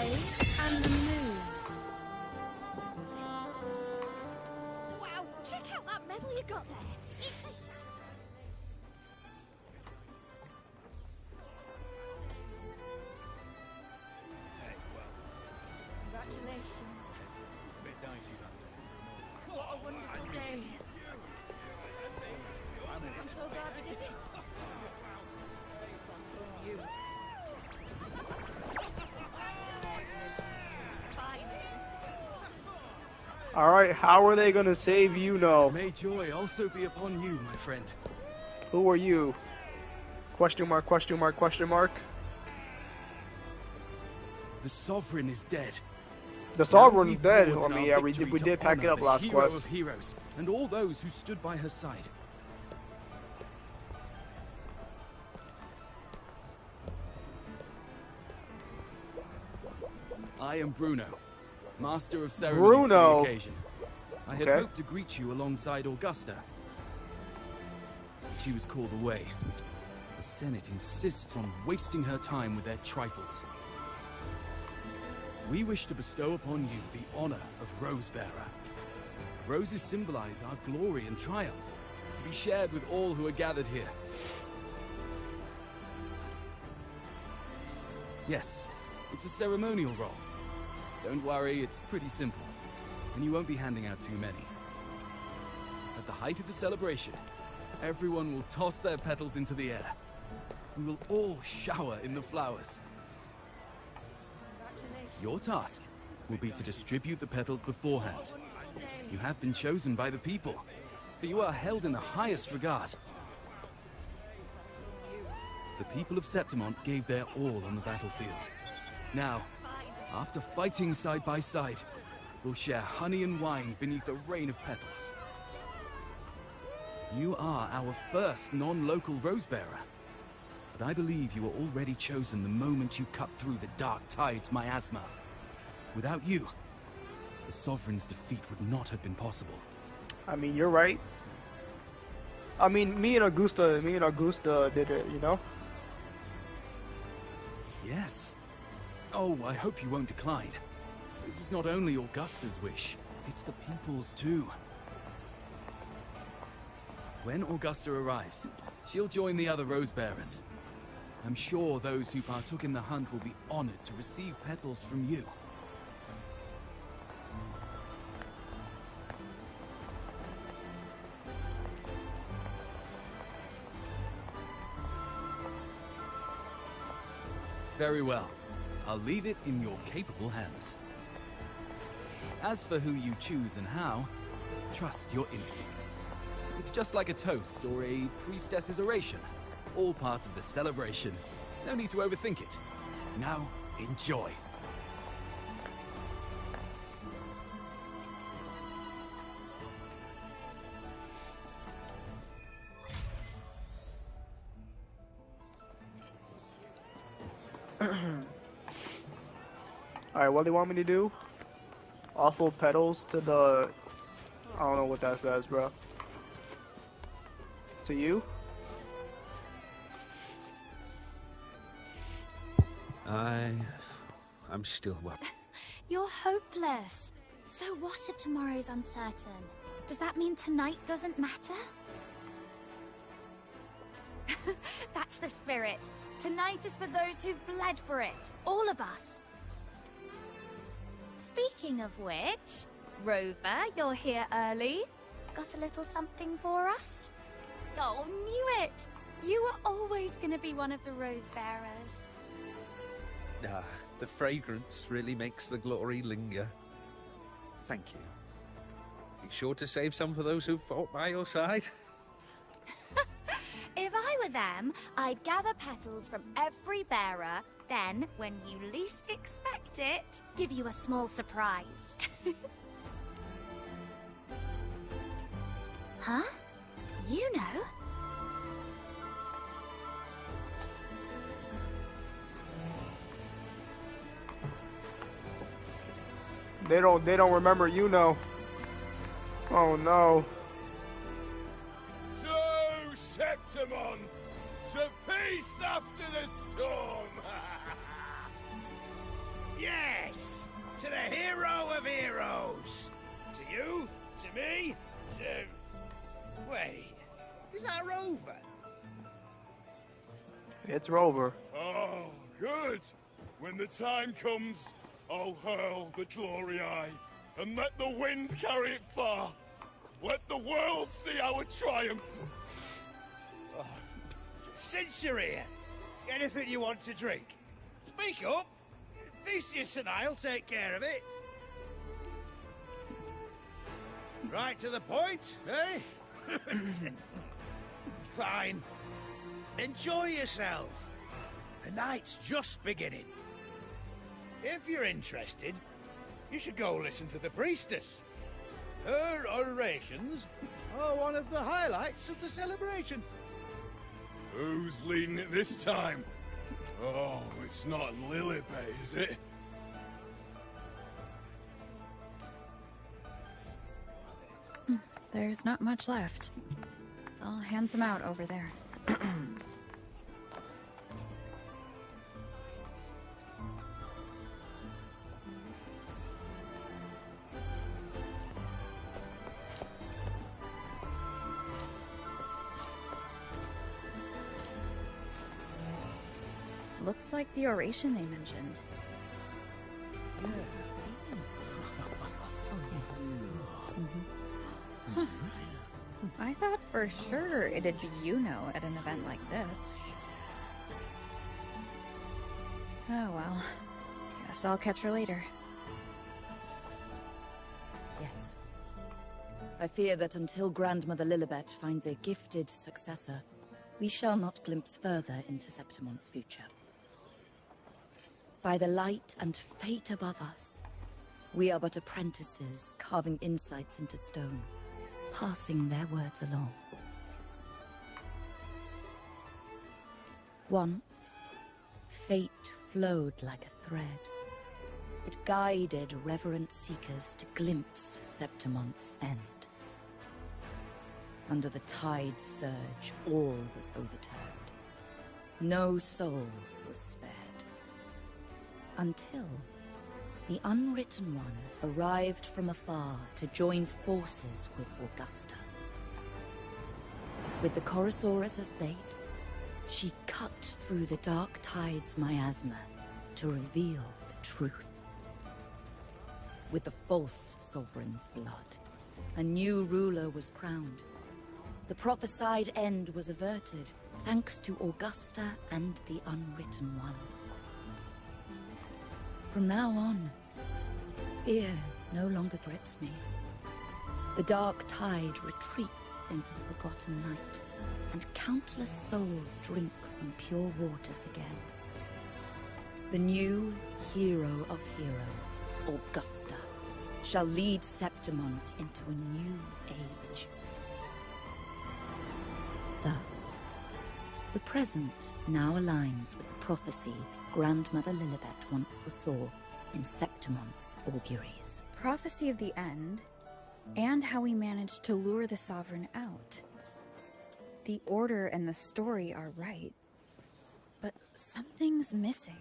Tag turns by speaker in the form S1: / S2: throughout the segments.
S1: sky and the moon.
S2: Wow, check out that medal you got there. It's a shame.
S3: Hey, well,
S2: Congratulations.
S3: a bit dicey that day.
S2: What a wonderful day. I'm so glad we did it. Well done, you.
S4: Alright, how are they gonna save you, no?
S3: May joy also be upon you, my friend.
S4: Who are you? Question mark, question mark, question mark.
S3: The Sovereign is dead.
S4: The Sovereign's
S3: Now we
S4: dead.
S3: pause
S4: I
S3: in
S4: mean,
S3: our
S4: yeah, we
S3: victory
S4: did
S3: to
S4: pack it
S3: honor
S4: up
S3: the
S4: last
S3: hero
S4: quest.
S3: of heroes and all those who stood by her side. I am Bruno, master of ceremonies for the occasion. I had hoped to greet you alongside Augusta. She was called away. The Senate insists on wasting her time with their trifles. We wish to bestow upon you the honor of Rosebearer. Roses symbolize our glory and triumph, to be shared with all who are gathered here. Yes, it's a ceremonial role. Don't worry, it's pretty simple, and you won't be handing out too many. At the height of the celebration, everyone will toss their petals into the air. We will all shower in the flowers. Your task will be to distribute the petals beforehand. You have been chosen by the people, but you are held in the highest regard. The people of Septimont gave their all on the battlefield. Now, after fighting side by side, we'll share honey and wine beneath a rain of petals. You are our first non-local Rosebearer, but I believe you were already chosen the moment you cut through the dark tide's miasma. Without you, the Sovereign's defeat would not have been possible.
S4: I mean, you're right. I mean, me and Augusta did it, you know?
S3: Yes. Oh, I hope you won't decline. This is not only Augusta's wish, it's the people's too. When Augusta arrives, she'll join the other Rosebearers. I'm sure those who partook in the hunt will be honored to receive petals from you. Very well. I'll leave it in your capable hands. As for who you choose and how, trust your instincts. It's just like a toast or a priestess's oration. All part of the celebration. No need to overthink it. Now, enjoy.
S4: Alright, what do they want me to do? Awful petals to the... I don't know what that says, bro. To you?
S5: I'm still worried.
S1: You're hopeless. So what if tomorrow's uncertain? Does that mean tonight doesn't matter? That's the spirit. Tonight is for those who've bled for it. All of us. Speaking of which, Rover, you're here early. Got a little something for us? Oh, knew it! You were always gonna be one of the Rose Bearers.
S5: Ah, the fragrance really makes the glory linger. Thank you. Be sure to save some for those who fought by your side.
S1: If I were them, I'd gather petals from every bearer, then, when you least expect it, give you a small surprise. Huh? You know?
S4: They don't remember, you know. Oh no.
S6: To Septimont, to peace after the storm. Yeah, you, to me, to... Wait, is that Rover?
S4: It's Rover.
S6: Oh, good. When the time comes, I'll hurl the glory eye and let the wind carry it far. Let the world see our triumph. Oh, since you're here, anything you want to drink? Speak up. Theseus and I'll take care of it. Right to the point, eh? Fine. Enjoy yourself. The night's just beginning. If you're interested, you should go listen to the priestess. Her orations are one of the highlights of the celebration. Who's leading it this time? Oh, it's not Lilibet, is it?
S7: There's not much left. I'll hand some out over there. Looks like the oration they mentioned. Huh. I thought for sure it'd be at an event like this. Oh well. Guess I'll catch her later.
S8: Yes. I fear that until Grandmother Lilibet finds a gifted successor, we shall not glimpse further into Septimon's future. By the light and fate above us, we are but apprentices carving insights into stone, passing their words along. Once, fate flowed like a thread. It guided reverent seekers to glimpse Septimon's end. Under the tide's surge, all was overturned. No soul was spared. Until the Unwritten One arrived from afar to join forces with Augusta. With the Chorosaurus as bait, she cut through the dark tide's miasma to reveal the truth. With the false sovereign's blood, a new ruler was crowned. The prophesied end was averted, thanks to Augusta and the Unwritten One. From now on, fear no longer grips me. The dark tide retreats into the forgotten night, and countless souls drink from pure waters again. The new hero of heroes, Augusta, shall lead Septimont into a new age. Thus, the present now aligns with the prophecy Grandmother Lilibet once foresaw in Septimon's auguries.
S7: Prophecy of the end, and how we managed to lure the Sovereign out. The order and the story are right, but something's missing.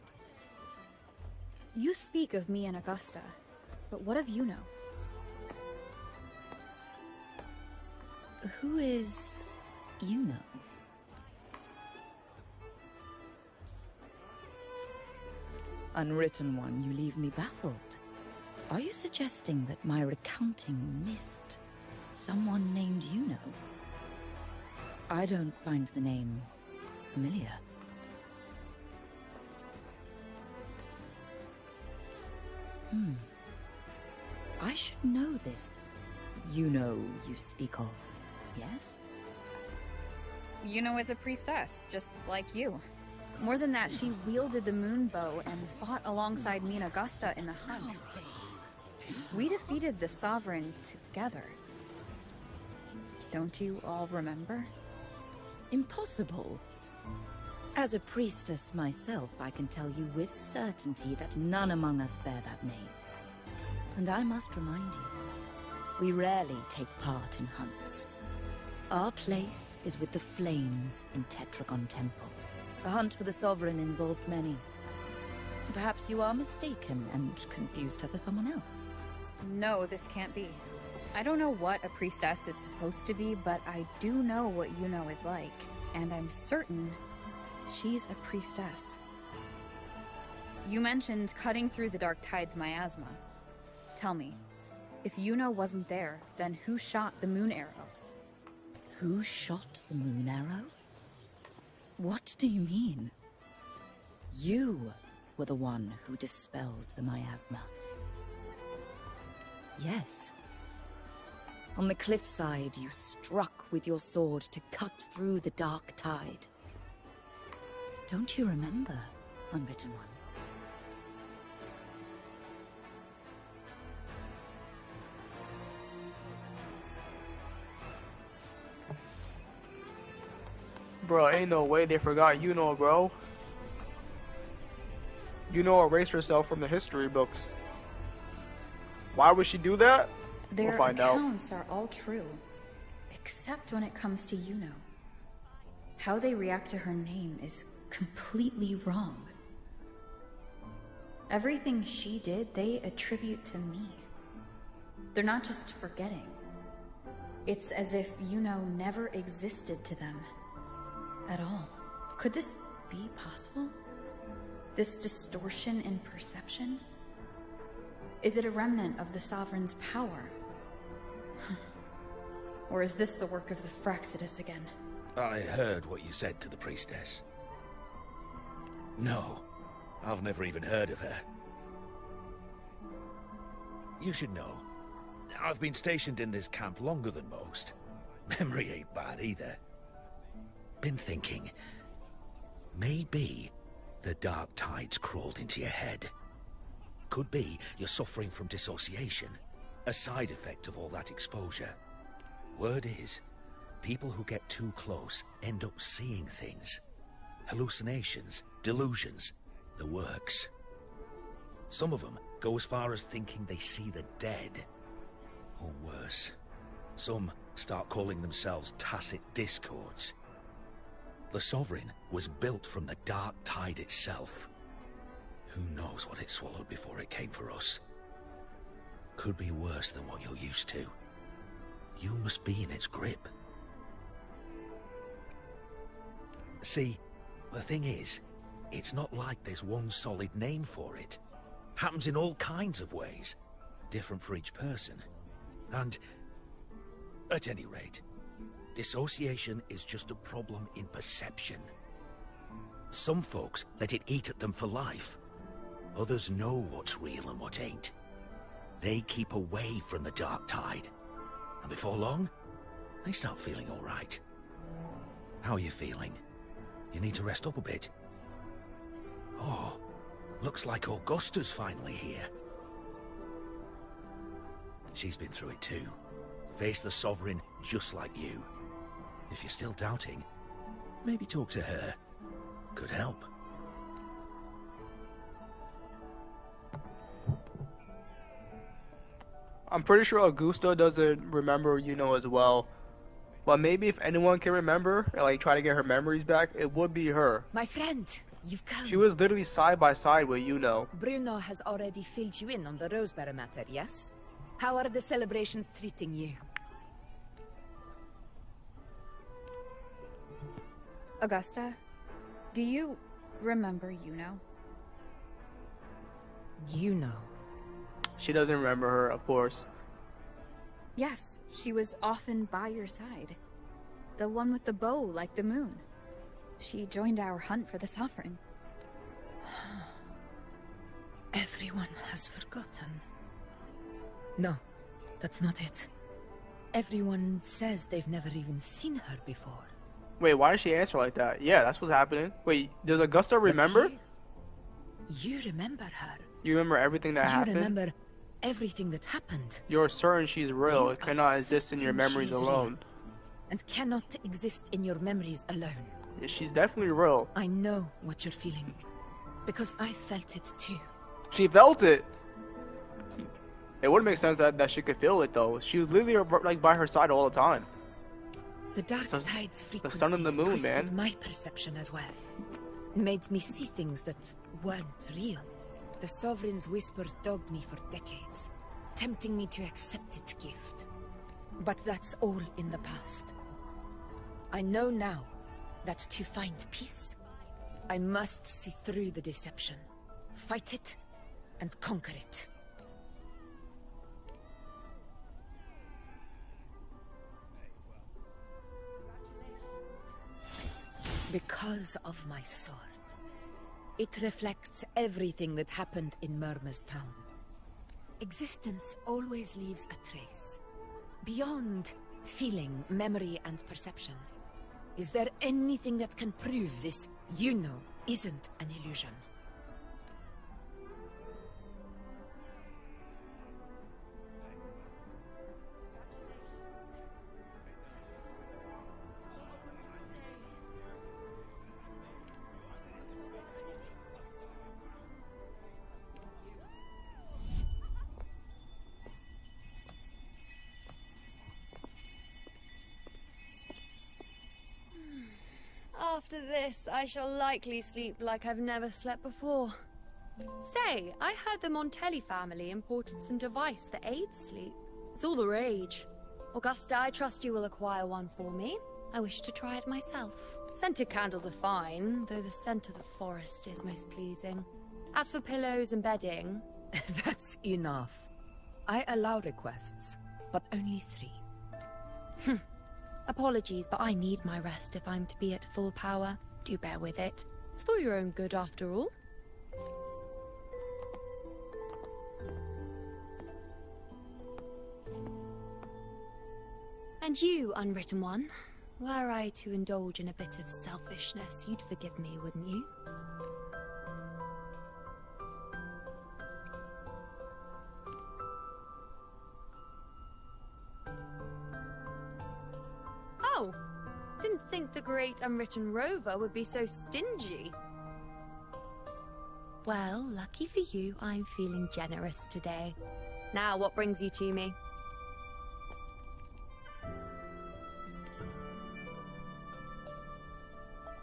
S7: You speak of me and Augusta, but what of Yuno?
S8: Who is Yuno? Unwritten One, you leave me baffled. Are you suggesting that my recounting missed someone named Yuno? I don't find the name familiar. I should know this Yuno you speak of, yes?
S7: Yuno is a priestess, just like you. More than that, she wielded the moon bow and fought alongside me and Augusta in the hunt. We defeated the Sovereign together. Don't you all remember?
S8: Impossible. As a priestess myself, I can tell you with certainty that none among us bear that name. And I must remind you, we rarely take part in hunts. Our place is with the flames in Tetragon Temple. The hunt for the Sovereign involved many. Perhaps you are mistaken and confused her for someone else.
S7: No, this can't be. I don't know what a priestess is supposed to be, but I do know what Yuno is like. And I'm certain she's a priestess. You mentioned cutting through the Dark Tide's miasma. Tell me, if Yuno wasn't there, then who shot the moon arrow?
S8: Who shot the moon arrow? What do you mean? You were the one who dispelled the miasma. Yes. On the cliffside, you struck with your sword to cut through the Dark Tide. Don't you remember, Unwritten One?
S4: Bro, ain't no way they forgot Yuno, bro. Yuno erased herself from the history books. Why would she do that?
S7: Their
S4: We'll find out.
S7: accounts are all true, except when it comes to Yuno. How they react to her name is completely wrong. Everything she did, they attribute to me. They're not just forgetting. It's as if Yuno never existed to them at all. Could this be possible? This distortion in perception? Is it a remnant of the Sovereign's power? Or is this the work of the Fraxidus again?
S6: I heard what you said to the priestess. No, I've never even heard of her. You should know, I've been stationed in this camp longer than most. Memory ain't bad either. Been thinking, maybe the Dark Tide's crawled into your head. Could be you're suffering from dissociation, a side effect of all that exposure. Word is, people who get too close end up seeing things. Hallucinations, delusions, the works. Some of them go as far as thinking they see the dead. Or worse, some start calling themselves tacit discords. The Sovereign was built from the Dark Tide itself. Who knows what it swallowed before it came for us? Could be worse than what you're used to. You must be in its grip. See, the thing is, it's not like there's one solid name for it. Happens in all kinds of ways, different for each person. And, at any rate, dissociation is just a problem in perception. Some folks let it eat at them for life. Others know what's real and what ain't. They keep away from the Dark Tide. And before long, they start feeling all right. How are you feeling? You need to rest up a bit. Oh, looks like Augusta's finally here. She's been through it too. Faced the Sovereign just like you. If you're still doubting, maybe talk to her. Could help.
S4: I'm pretty sure Augusta doesn't remember Yuno as well. But maybe if anyone can remember and like try to get her memories back, it would be her.
S9: My friend, you've come.
S4: She was literally side by side with Yuno.
S9: Bruno has already filled you in on the Rosebearer matter, yes? How are the celebrations treating you?
S7: Augusta, do you remember Yuno?
S9: Yuno.
S4: She doesn't remember her, of course.
S7: Yes, she was often by your side. The one with the bow like the moon. She joined our hunt for the Sovereign.
S9: Everyone has forgotten. No, that's not it. Everyone says they've never even seen her before.
S4: Wait, why did she answer like that? Yeah, that's what's happening. Wait, does Augusta remember?
S9: You remember her.
S4: You remember everything that happened?
S9: You remember everything that happened.
S4: You're certain she's real.
S9: You
S4: It cannot
S9: are
S4: exist in your
S9: certain
S4: memories
S9: she's
S4: alone.
S9: real and cannot exist in your memories alone.
S4: Yeah, she's definitely real.
S9: I know what you're feeling, because I felt it too.
S4: She felt it. It would make sense that she could feel it though. She was literally like by her side all the time.
S9: The Dark
S4: Sun-
S9: Tide's
S4: the sun and the
S9: frequencies
S4: moon,
S9: twisted
S4: man.
S9: my perception as well. Made me see things that weren't real. The Sovereign's whispers dogged me for decades, tempting me to accept its gift. But that's all in the past. I know now that to find peace, I must see through the deception, fight it, and conquer it. Because of my sword. It reflects everything that happened in Murma's town. Existence always leaves a trace. Beyond feeling, memory, and perception. Is there anything that can prove this, you know, isn't an illusion?
S10: After this, I shall likely sleep like I've never slept before. Say, I heard the Montelli family imported some device that aids sleep. It's all the rage. Augusta, I trust you will acquire one for me. I wish to try it myself. Scented candles are fine, though the scent of the forest is most pleasing. As for pillows and bedding...
S9: That's enough. I allow requests, but only 3.
S10: Apologies, but I need my rest if I'm to be at full power. Do bear with it. It's for your own good, after all. And you, Unwritten One, were I to indulge in a bit of selfishness, you'd forgive me, wouldn't you? Oh, didn't think the great Unwritten Rover would be so stingy. Well, lucky for you, I'm feeling generous today. Now, what brings you to me?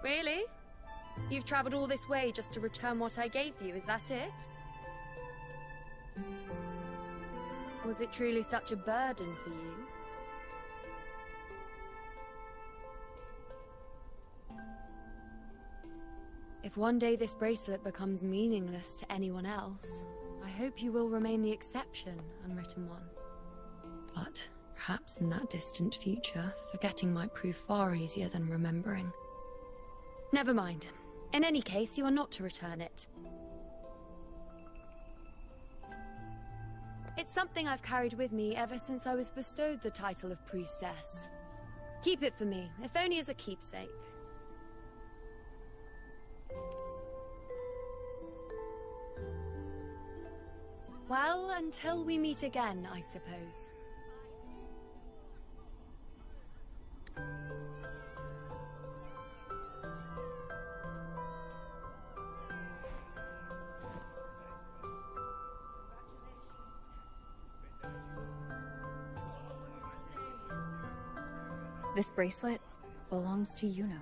S10: Really? You've traveled all this way just to return what I gave you, is that it? Was it truly such a burden for you? If one day this bracelet becomes meaningless to anyone else, I hope you will remain the exception, Unwritten One. But perhaps in that distant future, forgetting might prove far easier than remembering. Never mind. In any case, you are not to return it. It's something I've carried with me ever since I was bestowed the title of priestess. Keep it for me, if only as a keepsake. Well, until we meet again, I suppose.
S7: This bracelet belongs to Yuno.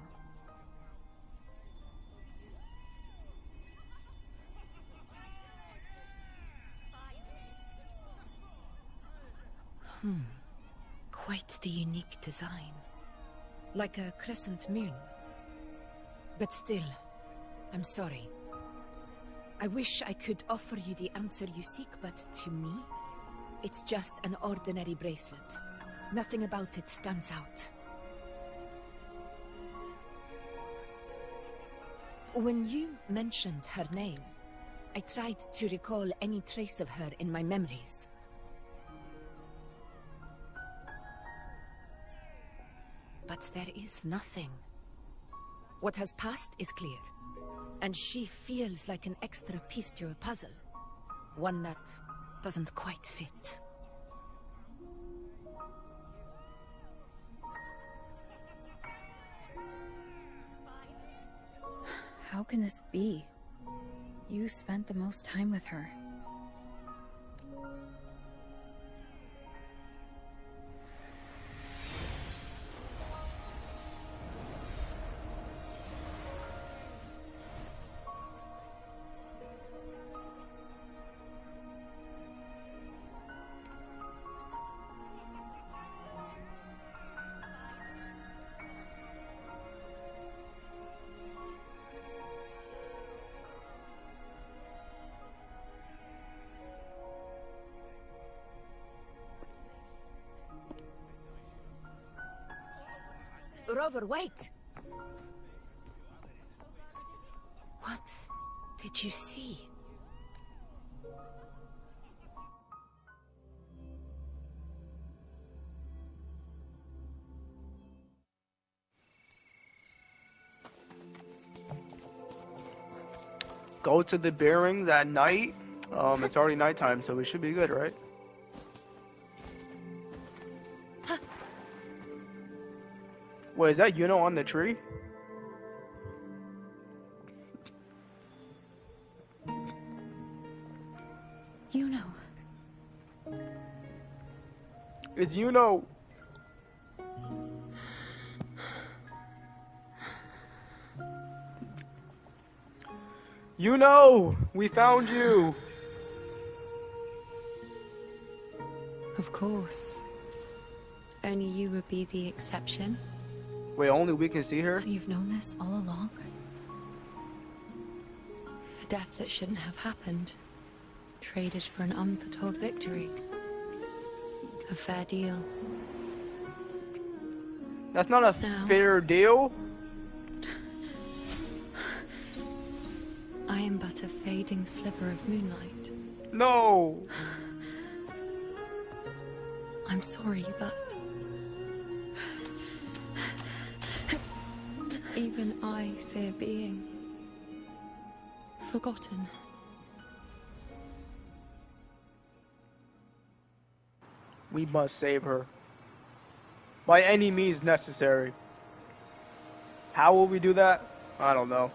S9: Quite the unique design. Like a crescent moon. But still, I'm sorry. I wish I could offer you the answer you seek, but to me, it's just an ordinary bracelet. Nothing about it stands out. When you mentioned her name, I tried to recall any trace of her in my memories. But there is nothing. What has passed is clear, and she feels like an extra piece to a puzzle. One that doesn't quite fit.
S7: How can this be? You spent the most time with her.
S9: Rover, wait! What did you see?
S4: Go to the bearings at night. It's already nighttime, so we should be good, right? Wait, is that Yuno on the tree?
S7: Yuno.
S4: It's Yuno. Yuno, we found you.
S10: Of course. Only you would be the exception.
S4: Wait, only we can see her?
S10: So you've known this all along? A death that shouldn't have happened. Traded for an unforetold victory. A fair deal.
S4: That's not a fair deal.
S10: I am but a fading sliver of moonlight.
S4: No.
S10: I'm sorry, but even I fear being forgotten.
S4: We must save her. By any means necessary. How will we do that? I don't know.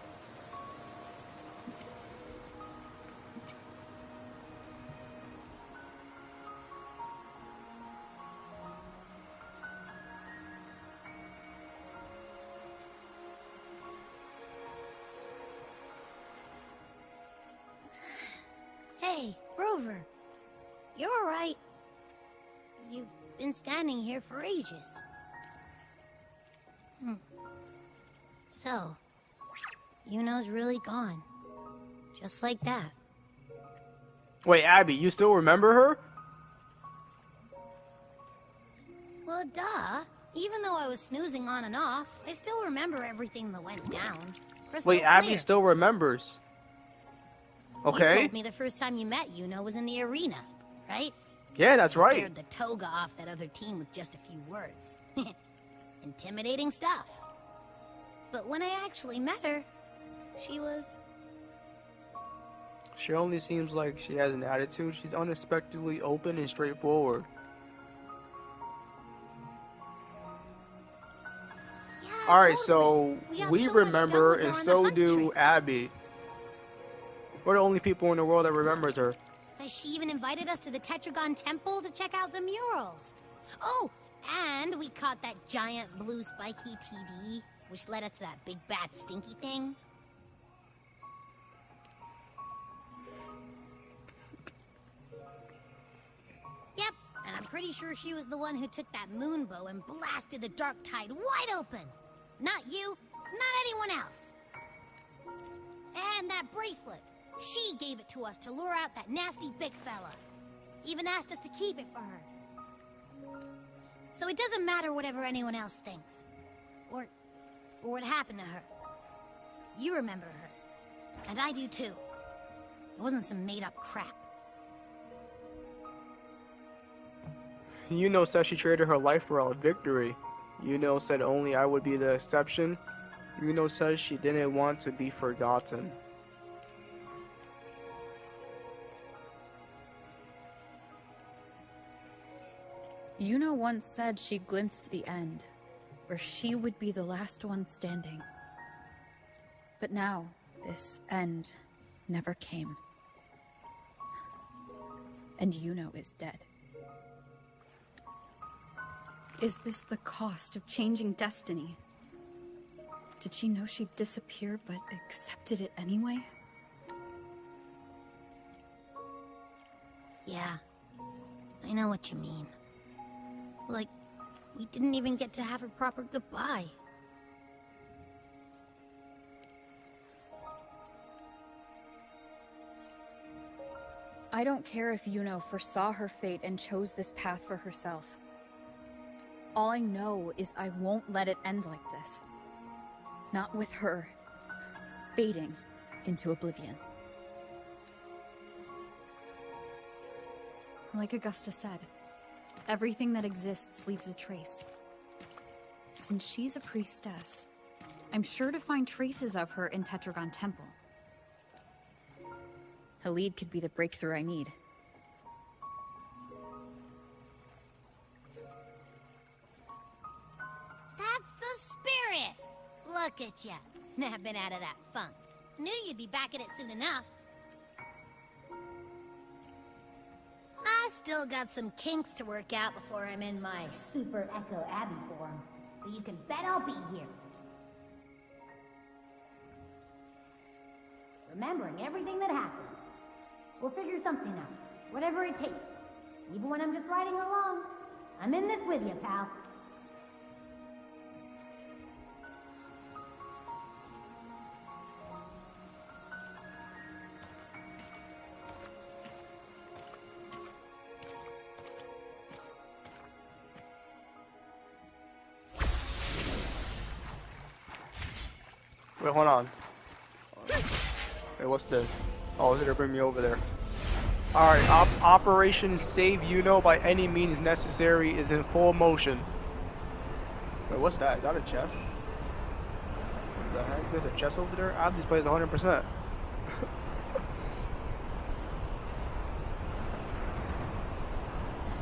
S2: Hey, Rover. You're alright. You've been standing here for ages. So, Yuno's really gone. Just like that.
S4: Wait, Abby, you still remember her?
S2: Well, duh. Even though I was snoozing on and off, I still remember everything that went down. Crystal
S4: Wait, Abby
S2: clear.
S4: still remembers.
S2: You
S4: Okay.
S2: told me the first time you met Yuno was in the arena, right?
S4: Yeah, that's
S2: You
S4: right.
S2: scared the toga off that other team with just a few words. Intimidating stuff. But when I actually met her, she was...
S4: She only seems like she has an attitude. She's unexpectedly open and straightforward.
S2: Yeah,
S4: Alright,
S2: totally.
S4: so
S2: We
S4: we
S2: had so much
S4: remember,
S2: done with her
S4: and
S2: on the
S4: so
S2: hunt
S4: do
S2: trip.
S4: Abby. We're the only people in the world that remembers her.
S2: She even invited us to the Tetragon Temple to check out the murals. Oh, and we caught that giant blue spiky TD, which led us to that big bad stinky thing. Yep, and I'm pretty sure she was the one who took that moon bow and blasted the dark tide wide open. Not you, not anyone else. And that bracelet. She gave it to us to lure out that nasty big fella. Even asked us to keep it for her. So it doesn't matter whatever anyone else thinks. Or what happened to her. You remember her. And I do too. It wasn't some made-up crap.
S4: Yuno said she traded her life for a victory. Yuno said only I would be the exception. Yuno says she didn't want to be forgotten.
S7: Yuno once said she glimpsed the end, where she would be the last one standing. But now, this end never came. And Yuno is dead. Is this the cost of changing destiny? Did she know she'd disappear, but accepted it anyway?
S2: Yeah, I know what you mean. Like, we didn't even get to have a proper goodbye.
S7: I don't care if Yuno foresaw her fate and chose this path for herself. All I know is I won't let it end like this. Not with her fading into oblivion. Like Augusta said, everything that exists leaves a trace. Since she's a priestess, I'm sure to find traces of her in Petragon Temple. Halid could be the breakthrough I need.
S2: That's the spirit! Look at ya, snapping out of that funk. Knew you'd be back at it soon enough. I still got some kinks to work out before I'm in my Super Echo Abbey form. But you can bet I'll be here. Remembering everything that happened. We'll figure something out. Whatever it takes. Even when I'm just riding along. I'm in this with you, pal.
S4: Wait, hold on. Hey, what's this? Oh, it's gonna bring me over there. Alright, Operation Save Yuno by any means necessary is in full motion. Wait, what's that? Is that a chest? What the heck? There's a chest over there? I have these plays 100%.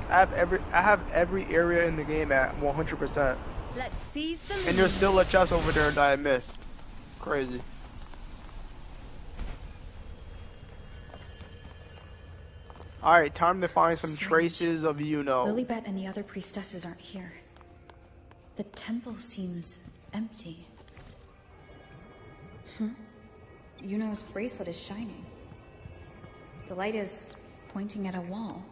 S4: I have every area in the game at 100%.
S10: Let's seize them.
S4: And there's still a chest over there that I missed. Crazy. Alright, time to find some traces of Yuno.
S7: Lilybet and the other priestesses aren't here. The temple seems empty. Yuno's bracelet is shining. The light is pointing at a wall.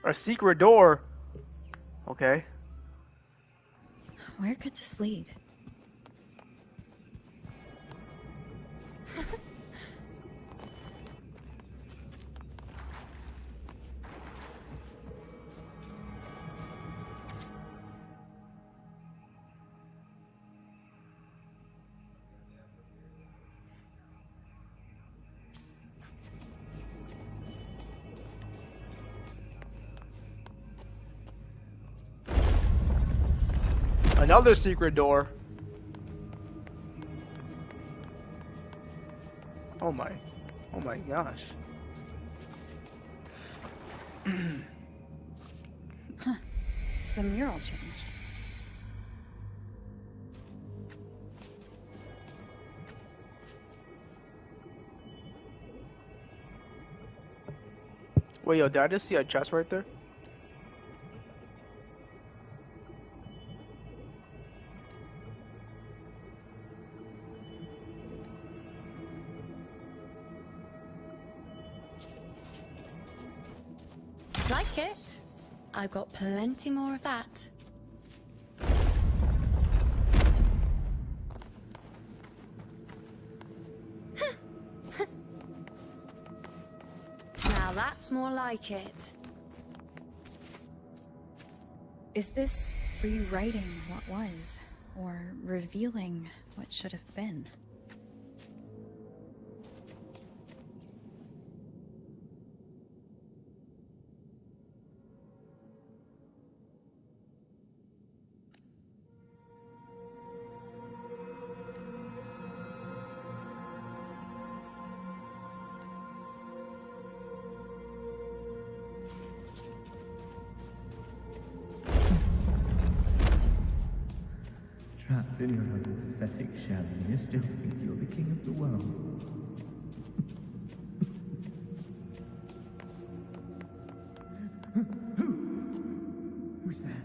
S4: A secret door. Okay.
S7: Where could this lead?
S4: Another secret door. Oh my gosh.
S7: The mural changed.
S4: Wait, yo, did I just see a chest right there?
S10: Like it? I've got plenty more of that. Now that's more like it.
S7: Is this rewriting what was, or revealing what should have been?
S11: Trapped in your own pathetic shell, and you still think you're the king of the world. Who's there?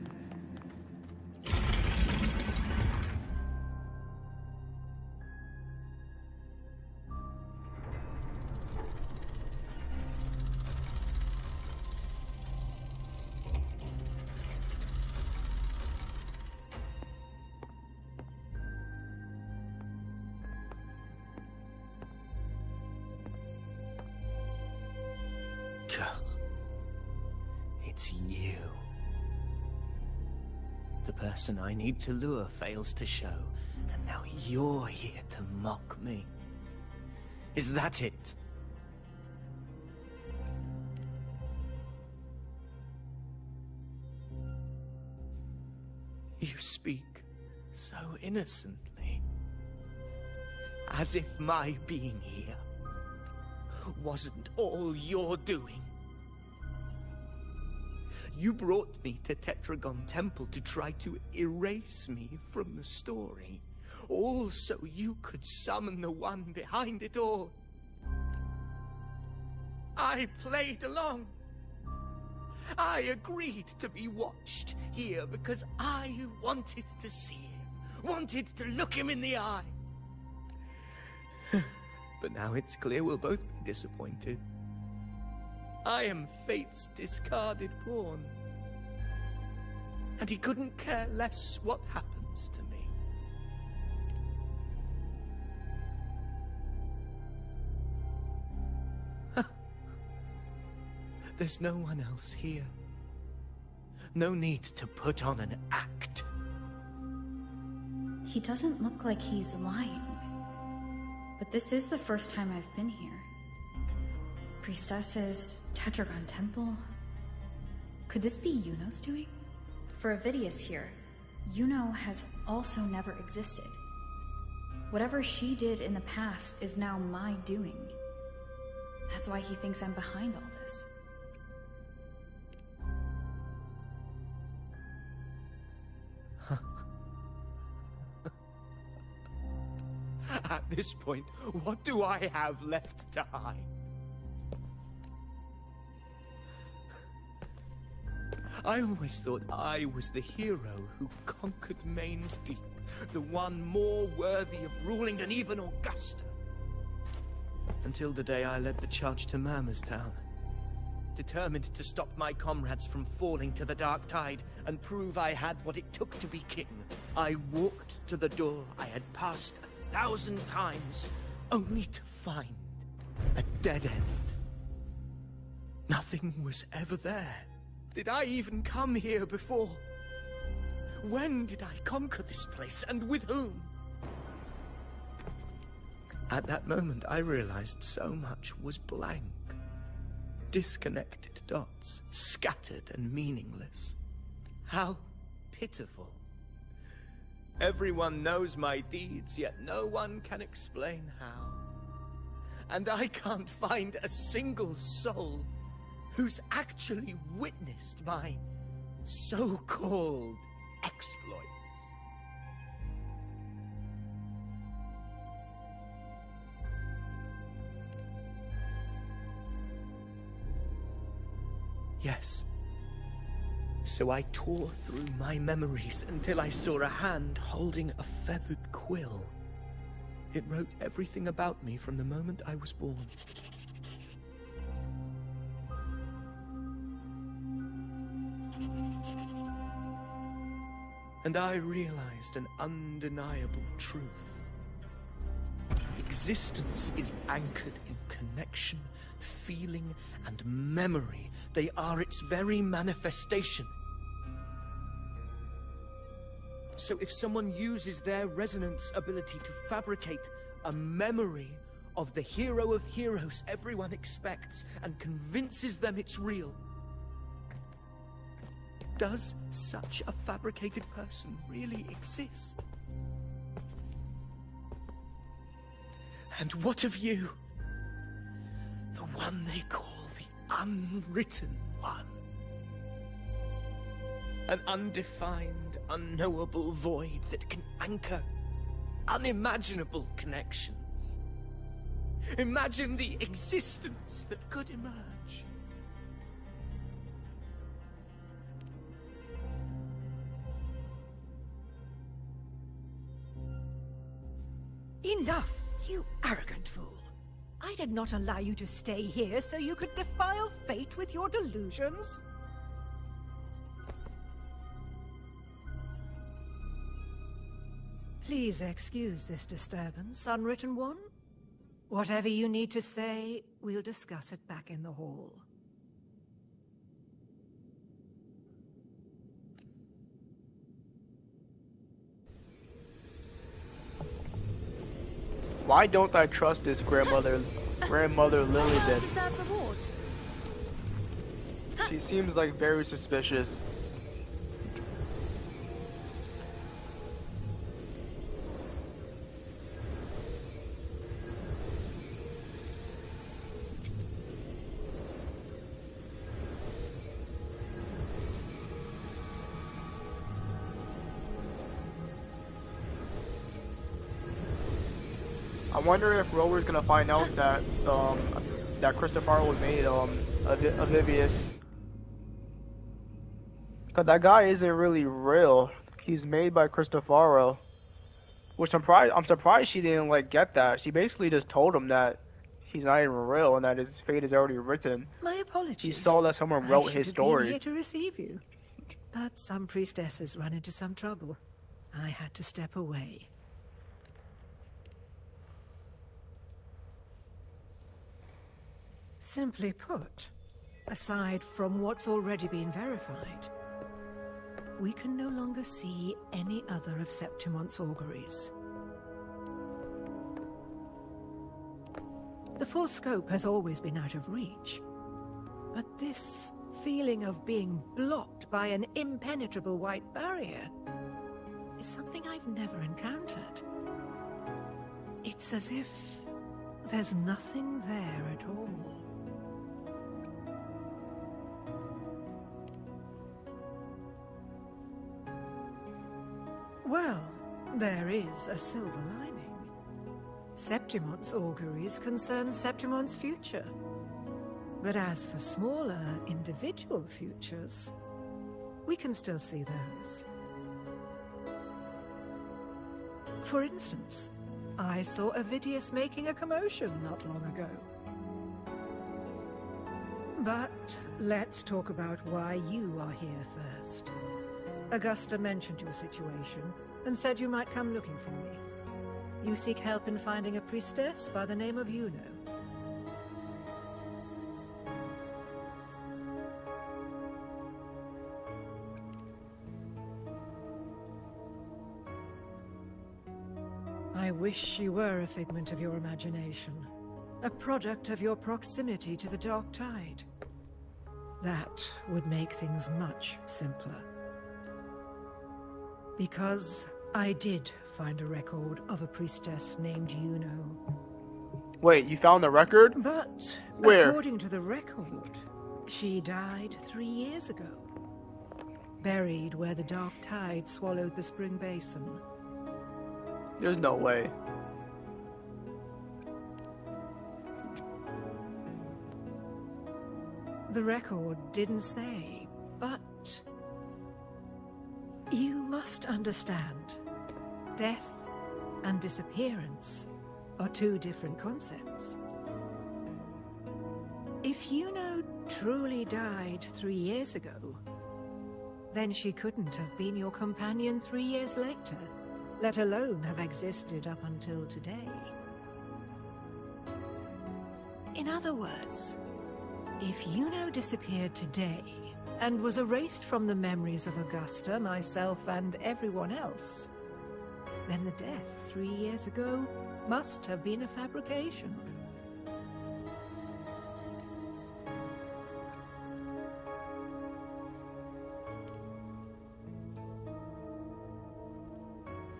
S12: it's you. The person I need to lure fails to show, and now you're here to mock me. Is that it? You speak so innocently, as if my being here wasn't all you're doing. You brought me to Tetragon Temple to try to erase me from the story, all so you could summon the one behind it all. I played along. I agreed to be watched here because I wanted to see him, wanted to look him in the eye. But now it's clear we'll both be disappointed. I am fate's discarded pawn. And he couldn't care less what happens to me. There's no one else here. No need to put on an act.
S7: He doesn't look like he's lying. But this is the first time I've been here. Priestesses, Tetragon Temple. Could this be Yuno's doing? For Avidius here, Yuno has also never existed. Whatever she did in the past is now my doing. That's why he thinks I'm behind all this.
S12: At this point, what do I have left to hide? I always thought I was the hero who conquered Main's Deep, the one more worthy of ruling than even Augusta. Until the day I led the charge to Murmur's Town, determined to stop my comrades from falling to the dark tide and prove I had what it took to be king. I walked to the door I had passed 1,000 times, only to find a dead end. Nothing was ever there. Did I even come here before? When did I conquer this place, and with whom? At that moment, I realized so much was blank. Disconnected dots, scattered and meaningless. How pitiful. Everyone knows my deeds, yet no one can explain how. And I can't find a single soul who's actually witnessed my so-called exploits. Yes. So I tore through my memories until I saw a hand holding a feathered quill. It wrote everything about me from the moment I was born. And I realized an undeniable truth. Existence is anchored in connection, feeling, and memory. They are its very manifestation. So if someone uses their resonance ability to fabricate a memory of the hero of heroes everyone expects and convinces them it's real, does such a fabricated person really exist? And what of you? The one they call the Unwritten One. An undefined, unknowable void that can anchor unimaginable connections. Imagine the existence that could emerge.
S13: Enough, you arrogant fool. I did not allow you to stay here so you could defile fate with your delusions. Please excuse this disturbance, Unwritten One. Whatever you need to say, we'll discuss it back in the hall.
S4: Why don't I trust this grandmother Lily then? She seems like very suspicious. I wonder if Rower's gonna find out that that Christopher was made Avivius. Cause that guy isn't really real. He's made by Christopher. Which I'm surprised she didn't like get that. She basically just told him that he's not even real and that his fate is already written.
S13: My apologies.
S4: He saw that someone wrote his story.
S13: I should have been here to receive you. But some priestesses run into some trouble. I had to step away. Simply put, aside from what's already been verified, we can no longer see any other of Septimon's auguries. The full scope has always been out of reach, but this feeling of being blocked by an impenetrable white barrier is something I've never encountered. It's as if there's nothing there at all. Well, there is a silver lining. Septimon's auguries concern Septimon's future. But as for smaller, individual futures, we can still see those. For instance, I saw Avidius making a commotion not long ago. But let's talk about why you are here first. Augusta mentioned your situation and said you might come looking for me. You seek help in finding a priestess by the name of Yuno. I wish she were a figment of your imagination, a product of your proximity to the Dark Tide. That would make things much simpler. Because I did find a record of a priestess named Yuno.
S4: Wait, you found the record?
S13: But
S4: where?
S13: According to the record, she died 3 years ago. Buried where the Dark Tide swallowed the spring basin.
S4: There's no way.
S13: The record didn't say, but you must understand, death and disappearance are two different concepts. If Yuno truly died 3 years ago, then she couldn't have been your companion 3 years later, let alone have existed up until today. In other words, if Yuno disappeared today and was erased from the memories of Augusta, myself, and everyone else, then the death 3 years ago must have been a fabrication.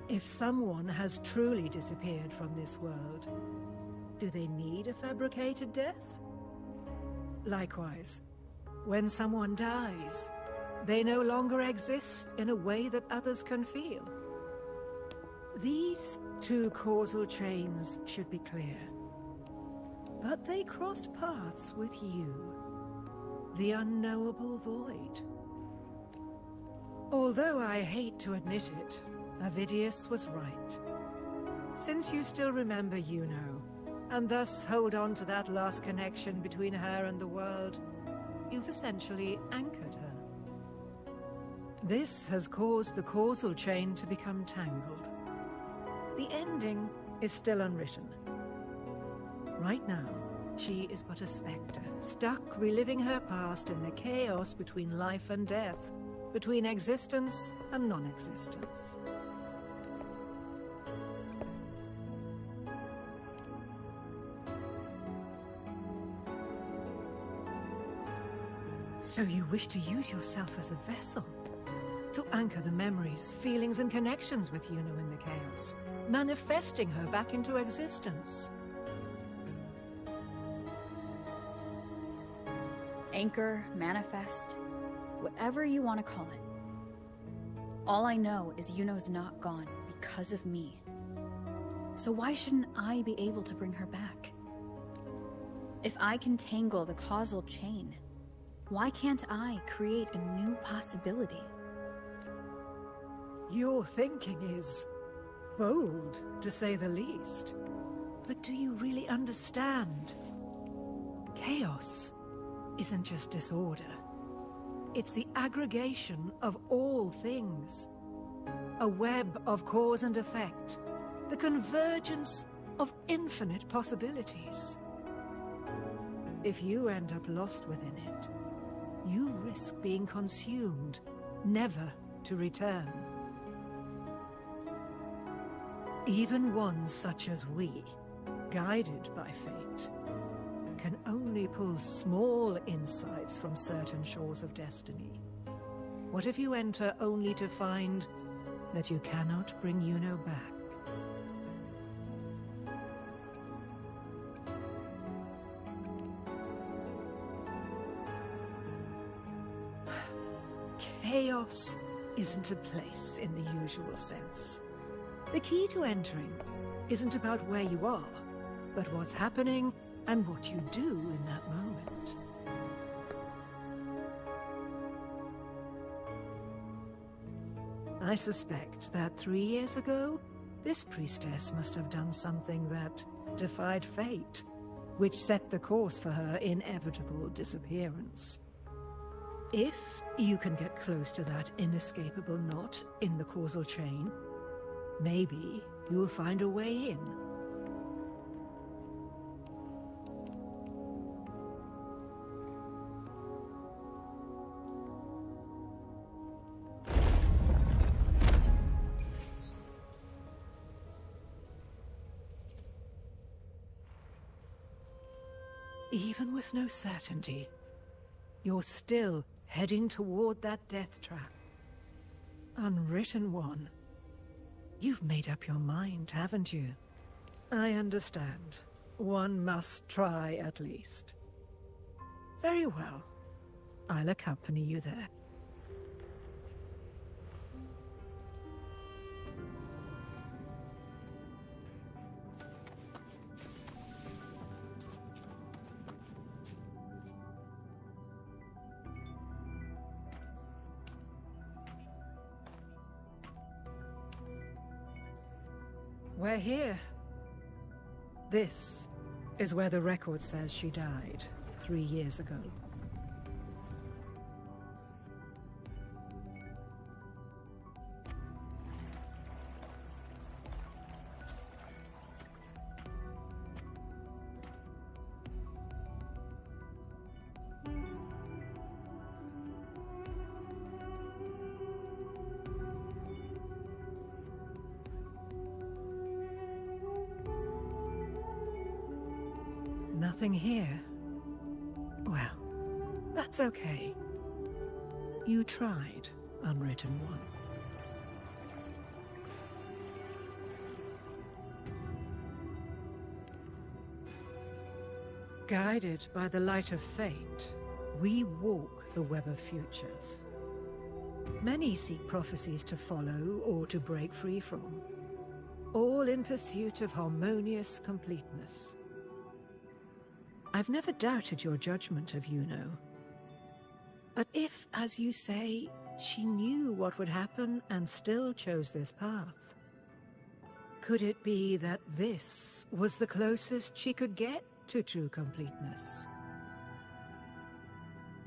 S13: If someone has truly disappeared from this world, do they need a fabricated death? Likewise, when someone dies, they no longer exist in a way that others can feel. These two causal chains should be clear. But they crossed paths with you, the unknowable void. Although I hate to admit it, Avidius was right. Since you still remember Yuno, and thus hold on to that last connection between her and the world, you've essentially anchored her. This has caused the causal chain to become tangled. The ending is still unwritten. Right now, she is but a spectre, stuck reliving her past in the chaos between life and death, between existence and non-existence. So you wish to use yourself as a vessel? To anchor the memories, feelings, and connections with Yuno in the chaos, manifesting her back into existence.
S7: Anchor, manifest, whatever you want to call it. All I know is Yuno's not gone because of me. So why shouldn't I be able to bring her back? If I can tangle the causal chain, why can't I create a new possibility?
S13: Your thinking is bold, to say the least. But do you really understand? Chaos isn't just disorder. It's the aggregation of all things. A web of cause and effect. The convergence of infinite possibilities. If you end up lost within it, you risk being consumed, never to return. Even ones such as we, guided by fate, can only pull small insights from certain shores of destiny. What if you enter only to find that you cannot bring Yuno back? Chaos isn't a place in the usual sense. The key to entering isn't about where you are, but what's happening and what you do in that moment. I suspect that 3 years ago, this priestess must have done something that defied fate, which set the course for her inevitable disappearance. If you can get close to that inescapable knot in the causal chain, maybe you'll find a way in. Even with no certainty, you're still heading toward that death trap. Unwritten one. You've made up your mind, haven't you? I understand. One must try at least. Very well. I'll accompany you there. We're here. This is where the record says she died 3 years ago. Nothing here. Well, that's okay. You tried, Unwritten One. Guided by the light of fate, we walk the web of futures. Many seek prophecies to follow or to break free from, all in pursuit of harmonious completeness. I've never doubted your judgment of Yuno. But if, as you say, she knew what would happen and still chose this path, could it be that this was the closest she could get to true completeness?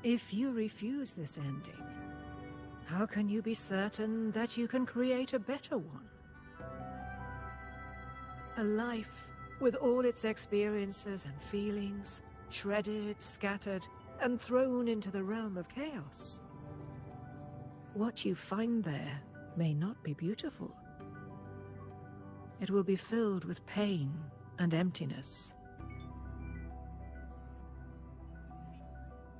S13: If you refuse this ending, how can you be certain that you can create a better one? A life with all its experiences and feelings, shredded, scattered, and thrown into the realm of chaos. What you find there may not be beautiful. It will be filled with pain and emptiness.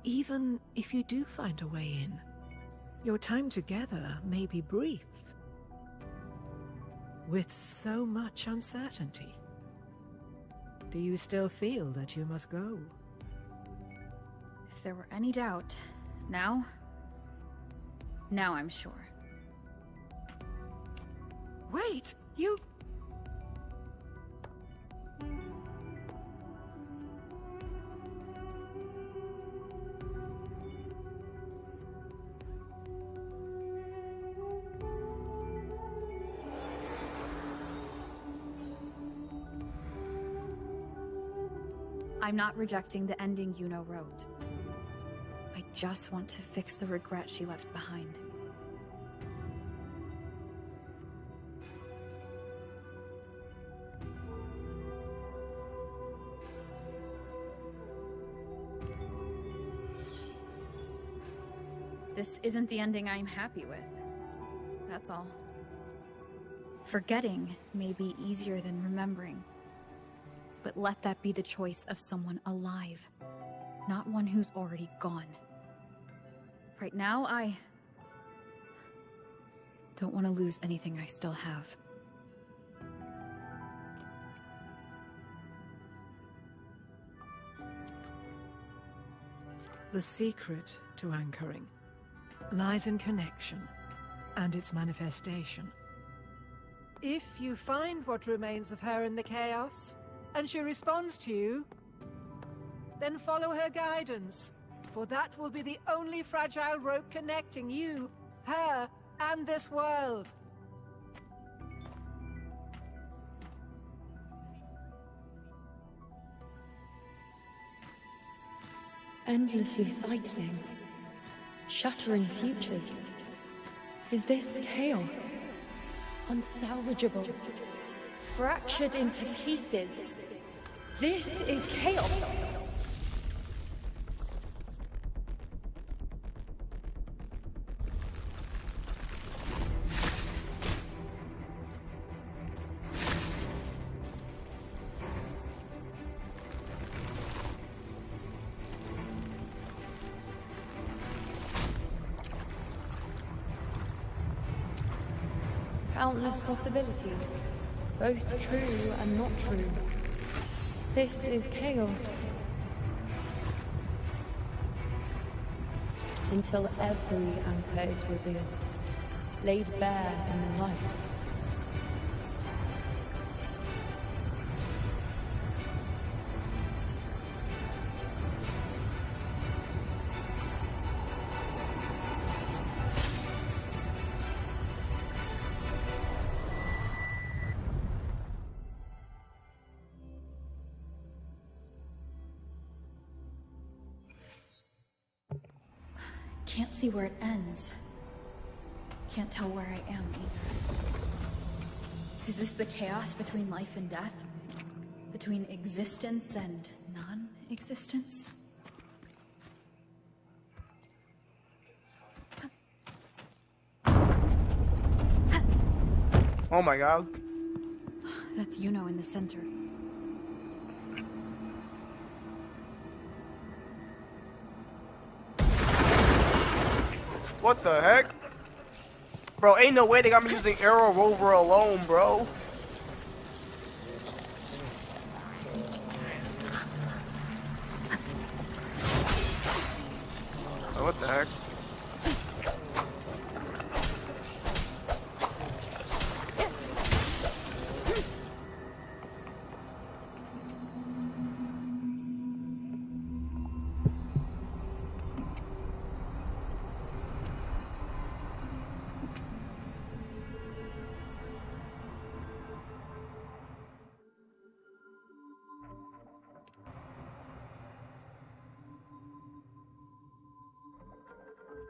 S13: even if you do find a way in, your time together may be brief. With so much uncertainty. Do you still feel that you must go?
S7: If there were any doubt, now I'm sure.
S13: Wait, you...
S7: I'm not rejecting the ending Yuno wrote. I just want to fix the regret she left behind. This isn't the ending I'm happy with. That's all. Forgetting may be easier than remembering. But let that be the choice of someone alive, not one who's already gone. Right now, I don't want to lose anything I still have.
S13: The secret to anchoring lies in connection and its manifestation. If you find what remains of her in the chaos, and she responds to you, then follow her guidance, for that will be the only fragile rope connecting you, her, and this world.
S10: Endlessly cycling, shattering futures. Is this chaos? Unsalvageable, fractured into pieces. This is chaos. Countless possibilities, both true and not true. This is chaos. Until every anchor is revealed, laid bare in the light.
S7: Can't see where it ends. Can't tell where I am either. Is this the chaos between life and death? Between existence and non-existence?
S4: Oh my god.
S7: That's Yuno in the center.
S4: What the heck? Bro, ain't no way they got me using Arrow Rover alone, bro. Oh, what the heck?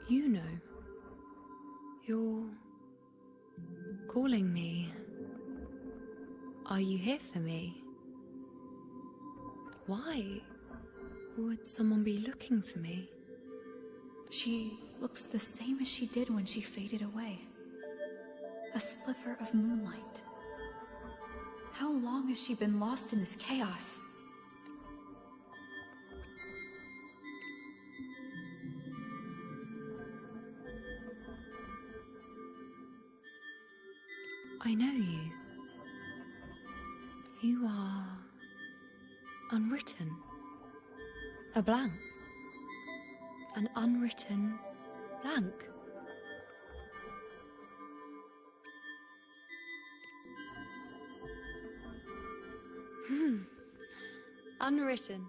S10: You know, you're calling me. Are you here for me? Why would someone be looking for me?
S7: She looks the same as she did when she faded away. A sliver of moonlight. How long has she been lost in this chaos?
S10: I know you. You are unwritten. A blank. An unwritten blank. Unwritten.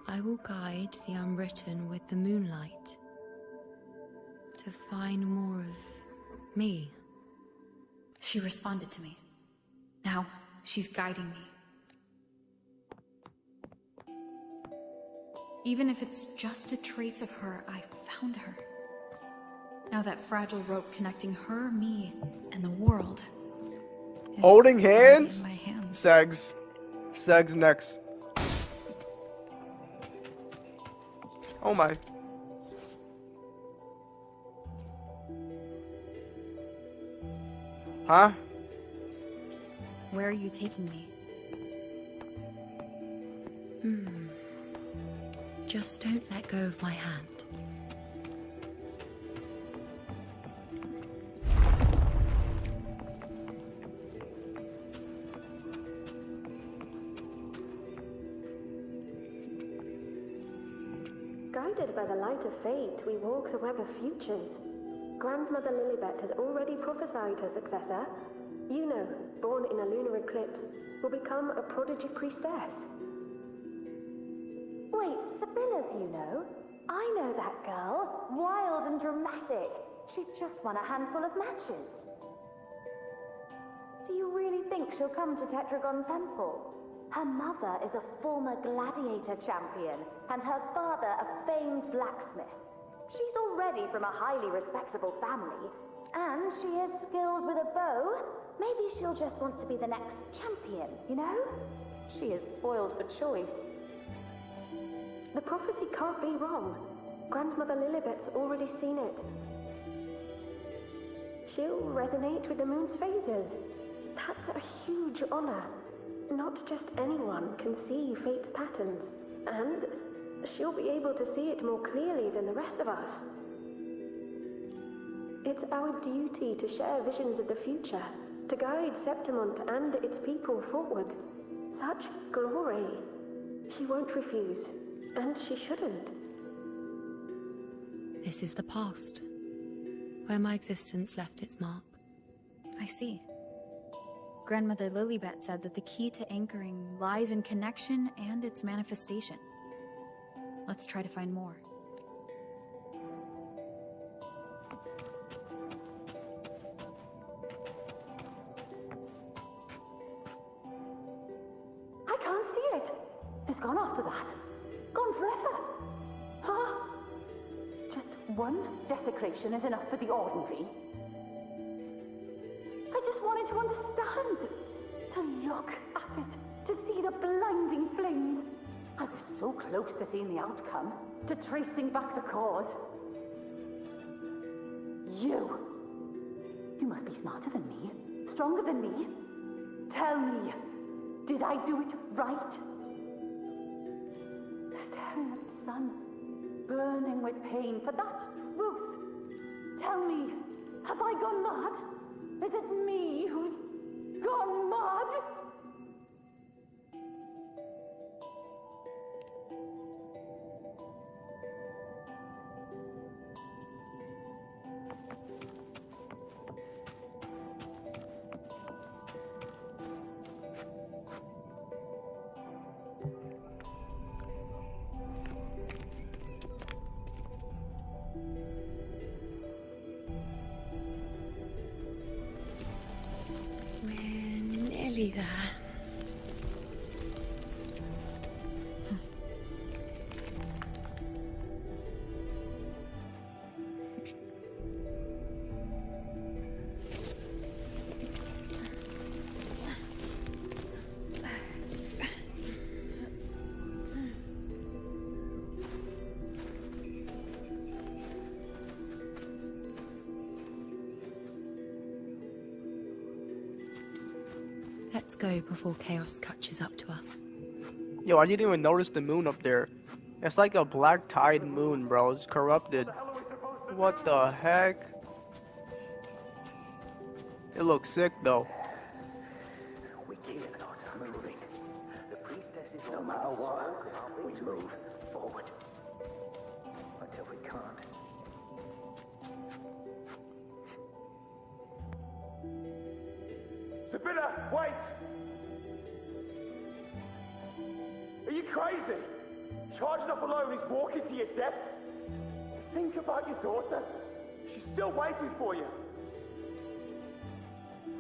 S10: I will guide the unwritten with the moonlight to find more of me.
S7: She responded to me. Now, she's guiding me. Even if it's just a trace of her, I found her. Now that fragile rope connecting her, me, and the world is
S4: Holding hands?
S7: in my hands.
S4: Segs. Segs next. Oh my. Huh?
S7: Where are you taking me?
S10: Just don't let go of my hand.
S14: Guided by the light of fate, we walk the web of futures. Grandmother Lilibet has already prophesied her successor. Yuno, born in a lunar eclipse, will become a prodigy priestess. Wait, Sibylla's Yuno? I know that girl. Wild and dramatic. She's just won a handful of matches. Do you really think she'll come to Tetragon Temple? Her mother is a former gladiator champion, and her father a famed blacksmith. She's already from a highly respectable family, and she is skilled with a bow. Maybe she'll just want to be the next champion, you know? She is spoiled for choice. The prophecy can't be wrong. Grandmother Lilibet's already seen it. She'll resonate with the moon's phases. That's a huge honor. Not just anyone can see fate's patterns, and she'll be able to see it more clearly than the rest of us. It's our duty to share visions of the future, to guide Septimont and its people forward. Such glory. She won't refuse, and she shouldn't.
S10: This is the past, where my existence left its mark.
S7: I see. Grandmother Lilibet said that the key to anchoring lies in connection and its manifestation. Let's try to find more.
S14: I can't see it. It's gone after that. Gone forever. Huh? Just one desecration is enough for the ordinary. I just wanted to understand. To look at it. To see the blinding flames. I was so close to seeing the outcome. To tracing back the cause. You must be smarter than me. Stronger than me. Tell me. Did I do it right? Staring at the sun. Burning with pain for that truth. Tell me. Have I gone mad? Is it me who's gone mad?
S10: There. Let's go before chaos catches up to us.
S4: Yo, I didn't even notice the moon up there. It's like a black tide moon, bro. It's corrupted. What the heck? It looks sick, though.
S15: We cannot moving. The priestesses, no matter what, we move forward. Until we can't.
S16: Sibylla, wait! Are you crazy? Charging up alone is walking to your death. Think about your daughter. She's still waiting for you.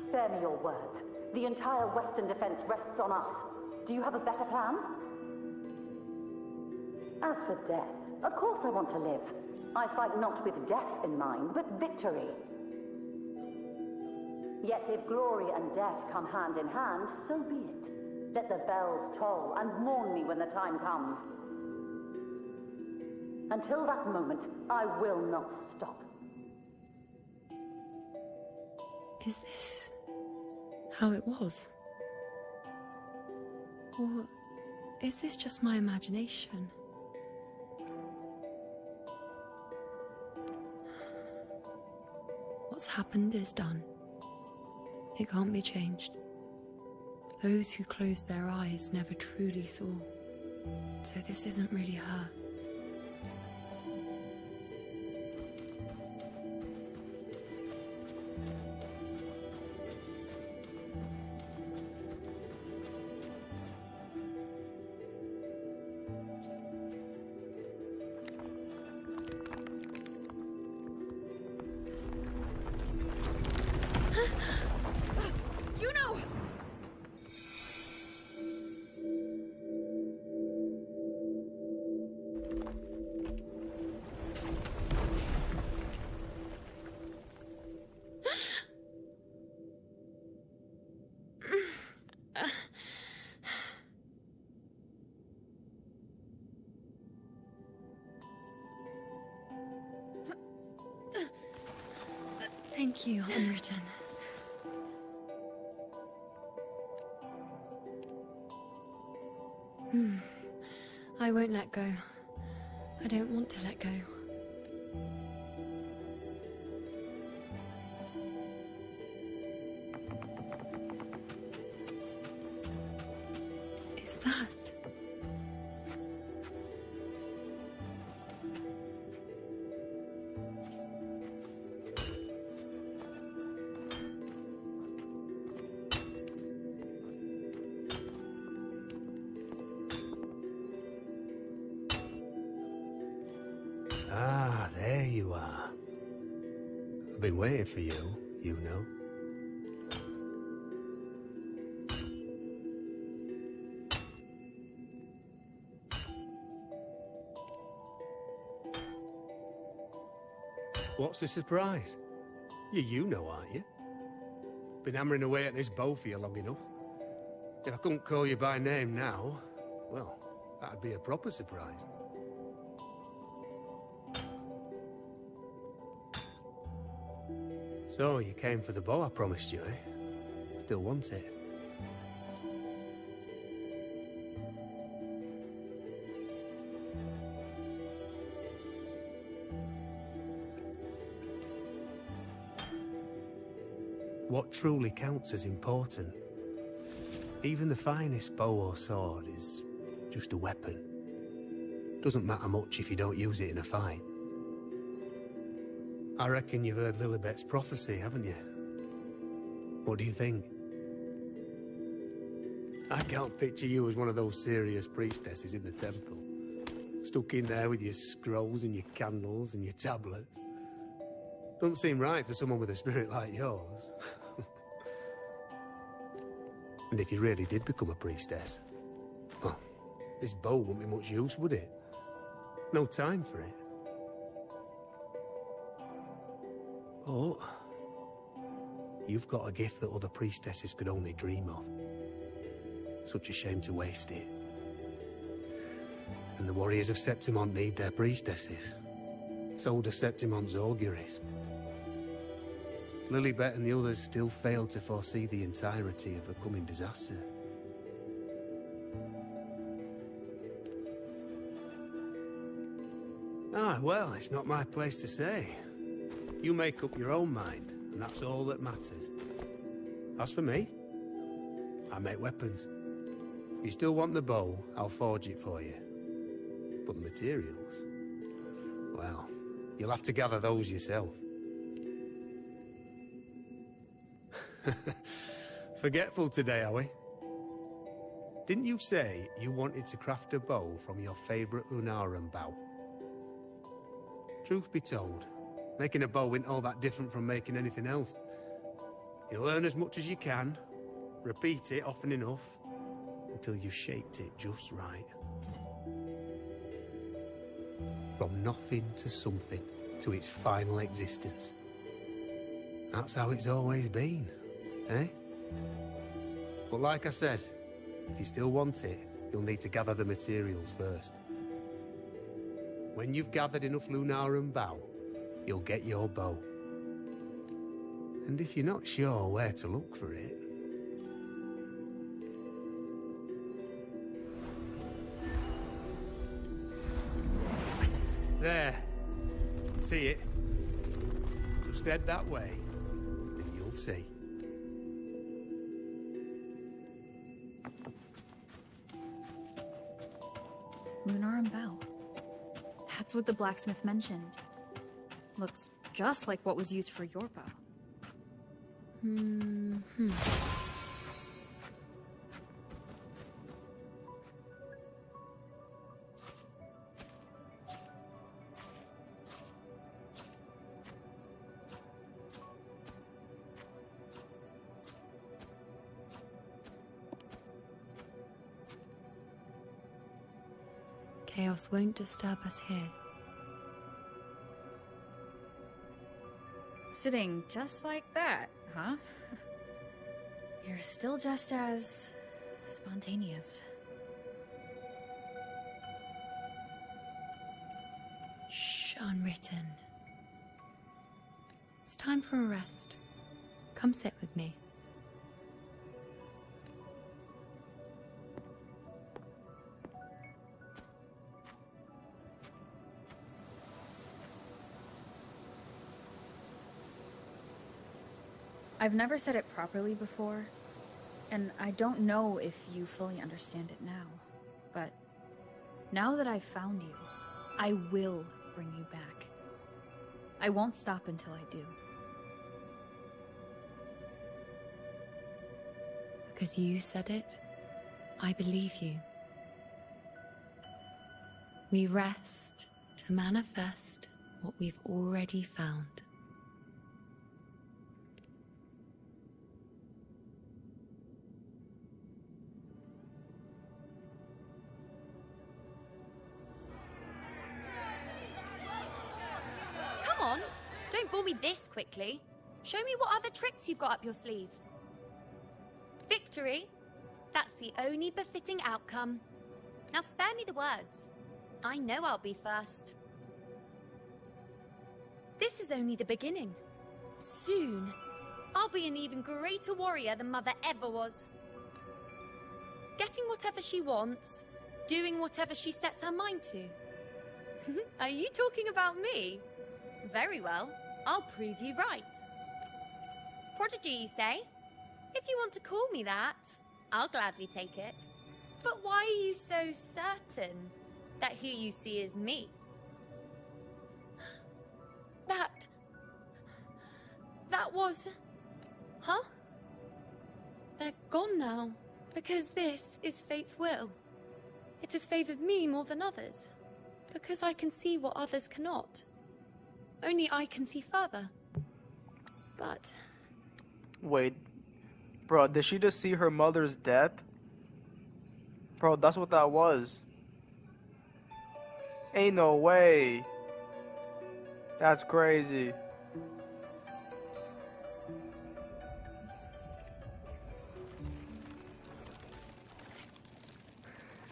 S14: Spare me your words. The entire Western defense rests on us. Do you have a better plan? As for death, of course I want to live. I fight not with death in mind, but victory. Yet if glory and death come hand in hand, so be it. Let the bells toll and mourn me when the time comes. Until that moment, I will not stop.
S10: Is this how it was? Or is this just my imagination? What's happened is done. It can't be changed. Those who closed their eyes never truly saw. So this isn't really her. Thank you, Unwritten. I won't let go. I don't want to let go. Is that?
S17: Ah, there you are. I've been waiting for you, you know. What's the surprise? You know, aren't you? Been hammering away at this bow for you long enough. If I couldn't call you by name now, well, that'd be a proper surprise. So, you came for the bow I promised you, eh? Still want it? What truly counts as important? Even the finest bow or sword is just a weapon. Doesn't matter much if you don't use it in a fight. I reckon you've heard Lilibet's prophecy, haven't you? What do you think? I can't picture you as one of those serious priestesses in the temple. Stuck in there with your scrolls and your candles and your tablets. Doesn't seem right for someone with a spirit like yours. And if you really did become a priestess, well, this bow wouldn't be much use, would it? No time for it. But you've got a gift that other priestesses could only dream of. Such a shame to waste it. And the warriors of Septimont need their priestesses. So do Septimont's auguries. Lilibet and the others still failed to foresee the entirety of the coming disaster. Ah, well, it's not my place to say. You make up your own mind, and that's all that matters. As for me, I make weapons. If you still want the bow, I'll forge it for you. But the materials, well, you'll have to gather those yourself. Forgetful today, are we? Didn't you say you wanted to craft a bow from your favorite Lunarum bow? Truth be told, making a bow isn't all that different from making anything else. You learn as much as you can, repeat it often enough, until you've shaped it just right. From nothing to something, to its final existence. That's how it's always been, eh? But like I said, if you still want it, you'll need to gather the materials first. When you've gathered enough Lunarum bow, you'll get your bow. And if you're not sure where to look for it... There. See it? Just head that way, and you'll see.
S7: Lunarum bow. That's what the blacksmith mentioned. Looks just like what was used for your bow.
S10: Chaos won't disturb us here.
S7: Sitting just like that, huh? You're still just as... spontaneous.
S10: Shh, unwritten. It's time for a rest. Come sit with me.
S7: I've never said it properly before, and I don't know if you fully understand it now, but now that I've found you, I will bring you back. I won't stop until I do.
S10: Because you said it, I believe you. We rest to manifest what we've already found.
S1: Don't bore me this quickly. Show me what other tricks you've got up your sleeve. Victory? That's the only befitting outcome. Now spare me the words. I know I'll be first. This is only the beginning. Soon, I'll be an even greater warrior than Mother ever was. Getting whatever she wants, doing whatever she sets her mind to. Are you talking about me? Very well, I'll prove you right. Prodigy, you say? If you want to call me that, I'll gladly take it. But why are you so certain that who you see is me? That was... Huh? They're gone now, because this is fate's will. It has favored me more than others, because I can see what others cannot. Only I can see further. But...
S4: Wait. Bro, did she just see her mother's death? Bro, that's what that was. Ain't no way. That's crazy.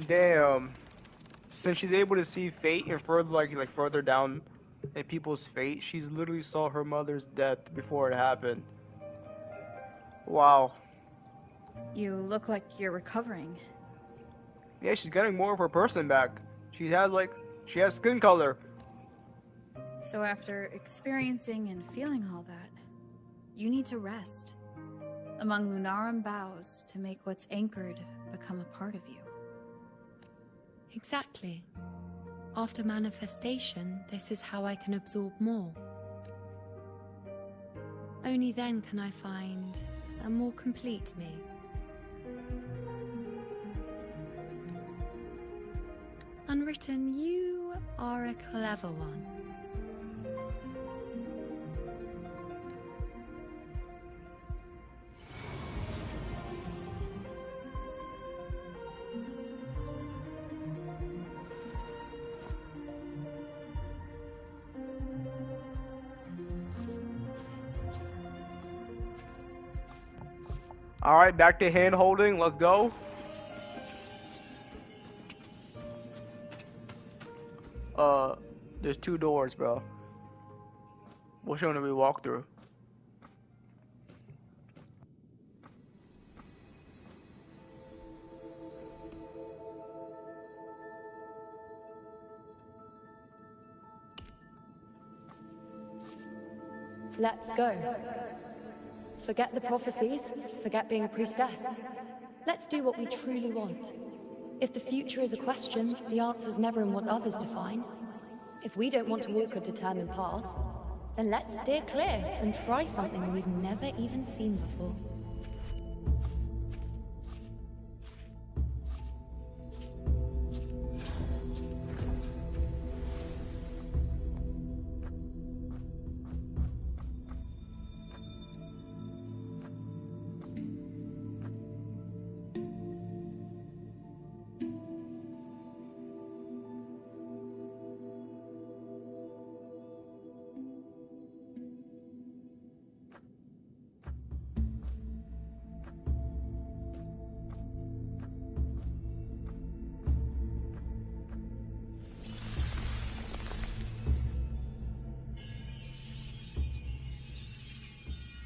S4: Damn. Since she's able to see fate and further, like further down in people's fate. She's literally saw her mother's death before it happened. Wow.
S7: You look like you're recovering.
S4: Yeah, she's getting more of her person back. She has skin color.
S7: So after experiencing and feeling all that, you need to rest among Lunarum boughs to make what's anchored become a part of you.
S10: Exactly. After manifestation, this is how I can absorb more. Only then can I find a more complete me. Unwritten, you are a clever one.
S4: Alright, back to hand holding. Let's go. There's 2 doors, bro. Which one do we walk through?
S10: Let's go. Forget the prophecies, forget being a priestess. Let's do what we truly want. If the future is a question, the answer's never in what others define. If we don't want to walk a determined path, then let's steer clear and try something we've never even seen before.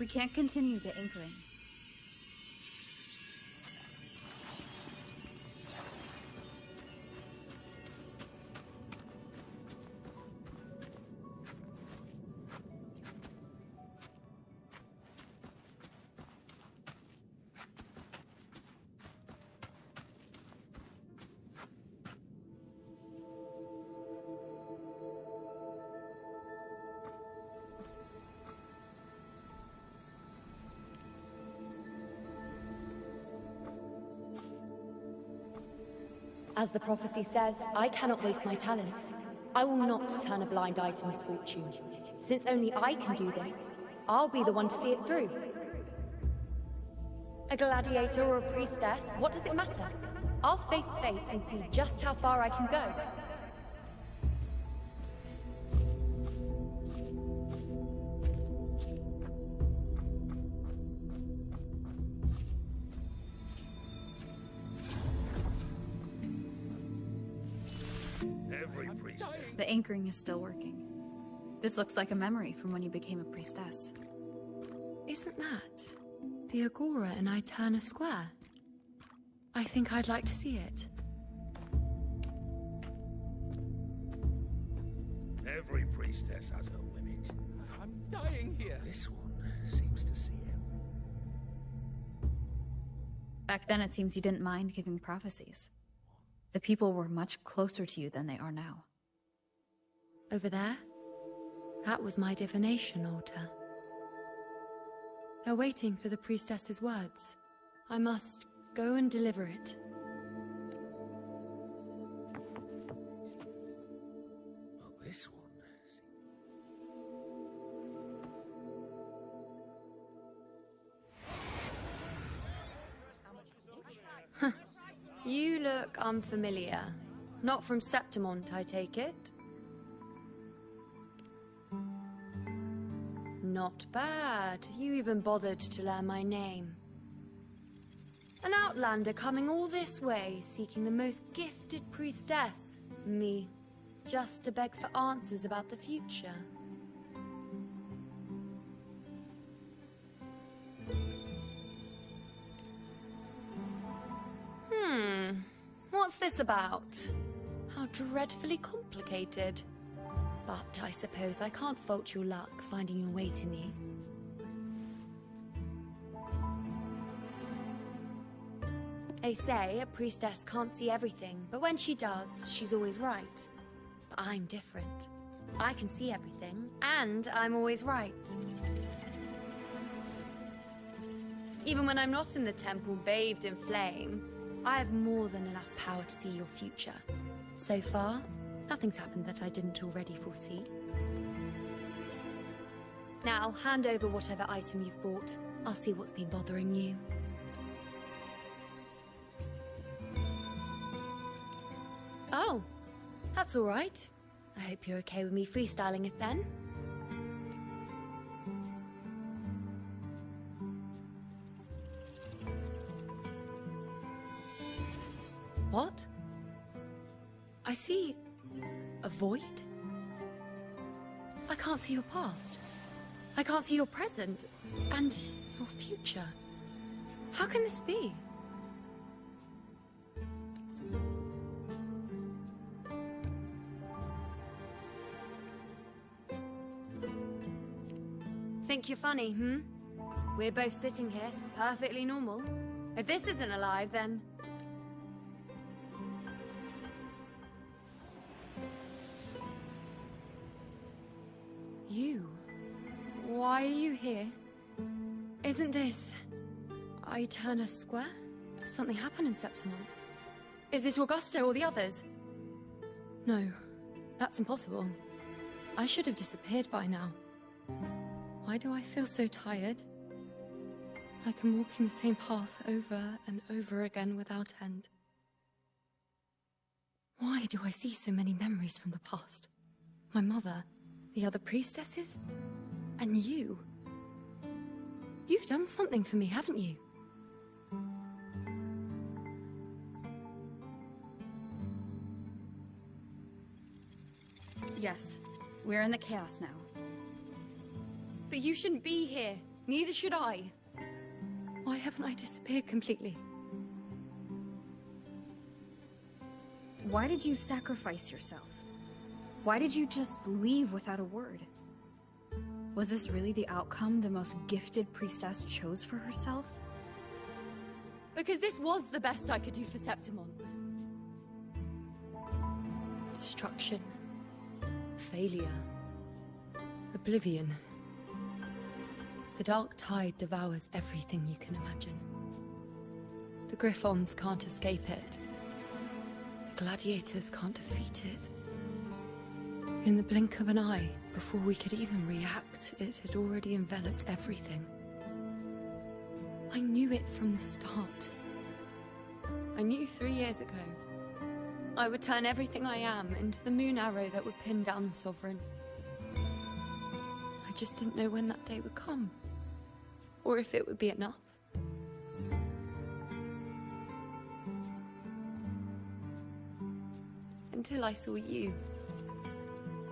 S7: We can't continue the anchoring.
S10: As the prophecy says, I cannot waste my talents. I will not turn a blind eye to misfortune. Since only I can do this, I'll be the one to see it through. A gladiator or a priestess, what does it matter? I'll face fate and see just how far I can go.
S7: The anchoring is still working. This looks like a memory from when you became a priestess.
S10: Isn't that the Agora in Eterna Square? I think I'd like to see it.
S6: Every priestess has her limit.
S3: I'm dying here.
S6: This one seems to see it.
S7: Back then, it seems you didn't mind giving prophecies. The people were much closer to you than they are now.
S10: Over there? That was my divination altar. They're waiting for the priestess's words. I must go and deliver it.
S6: Well, this one...
S10: You look unfamiliar. Not from Septimont, I take it? Not bad. You even bothered to learn my name. An outlander coming all this way, seeking the most gifted priestess, me. just to beg for answers about the future. What's this about? How dreadfully complicated. But I suppose I can't fault your luck finding your way to me. They say a priestess can't see everything, but when she does, she's always right. But I'm different. I can see everything, and I'm always right. Even when I'm not in the temple bathed in flame, I have more than enough power to see your future. So far, nothing's happened that I didn't already foresee. Now, hand over whatever item you've brought. I'll see what's been bothering you. Oh, that's all right. I hope you're okay with me freestyling it then. What? I see a void? I can't see your past. I can't see your present and your future. How can this be? Think you're funny, hmm? We're both sitting here, perfectly normal. If this isn't alive, then... You? Why are you here? Isn't this... Eterna Square? Does something happen in Septimont? Is it Augusta or the others? No, that's impossible. I should have disappeared by now. Why do I feel so tired? Like I'm walking the same path over and over again without end. Why do I see so many memories from the past? My mother, the other priestesses, and you. You've done something for me, haven't you?
S7: Yes, we're in the chaos now.
S10: But you shouldn't be here. Neither should I. Why haven't I disappeared completely?
S7: Why did you sacrifice yourself? Why did you just leave without a word? Was this really the outcome the most gifted priestess chose for herself?
S10: Because this was the best I could do for Septimont. Destruction. Failure. Oblivion. The dark tide devours everything you can imagine. The Griffons can't escape it. The gladiators can't defeat it. In the blink of an eye, before we could even react, it had already enveloped everything. I knew it from the start. I knew 3 years ago. I would turn everything I am into the moon arrow that would pin down the Sovereign. I just didn't know when that day would come. Or if it would be enough. Until I saw you.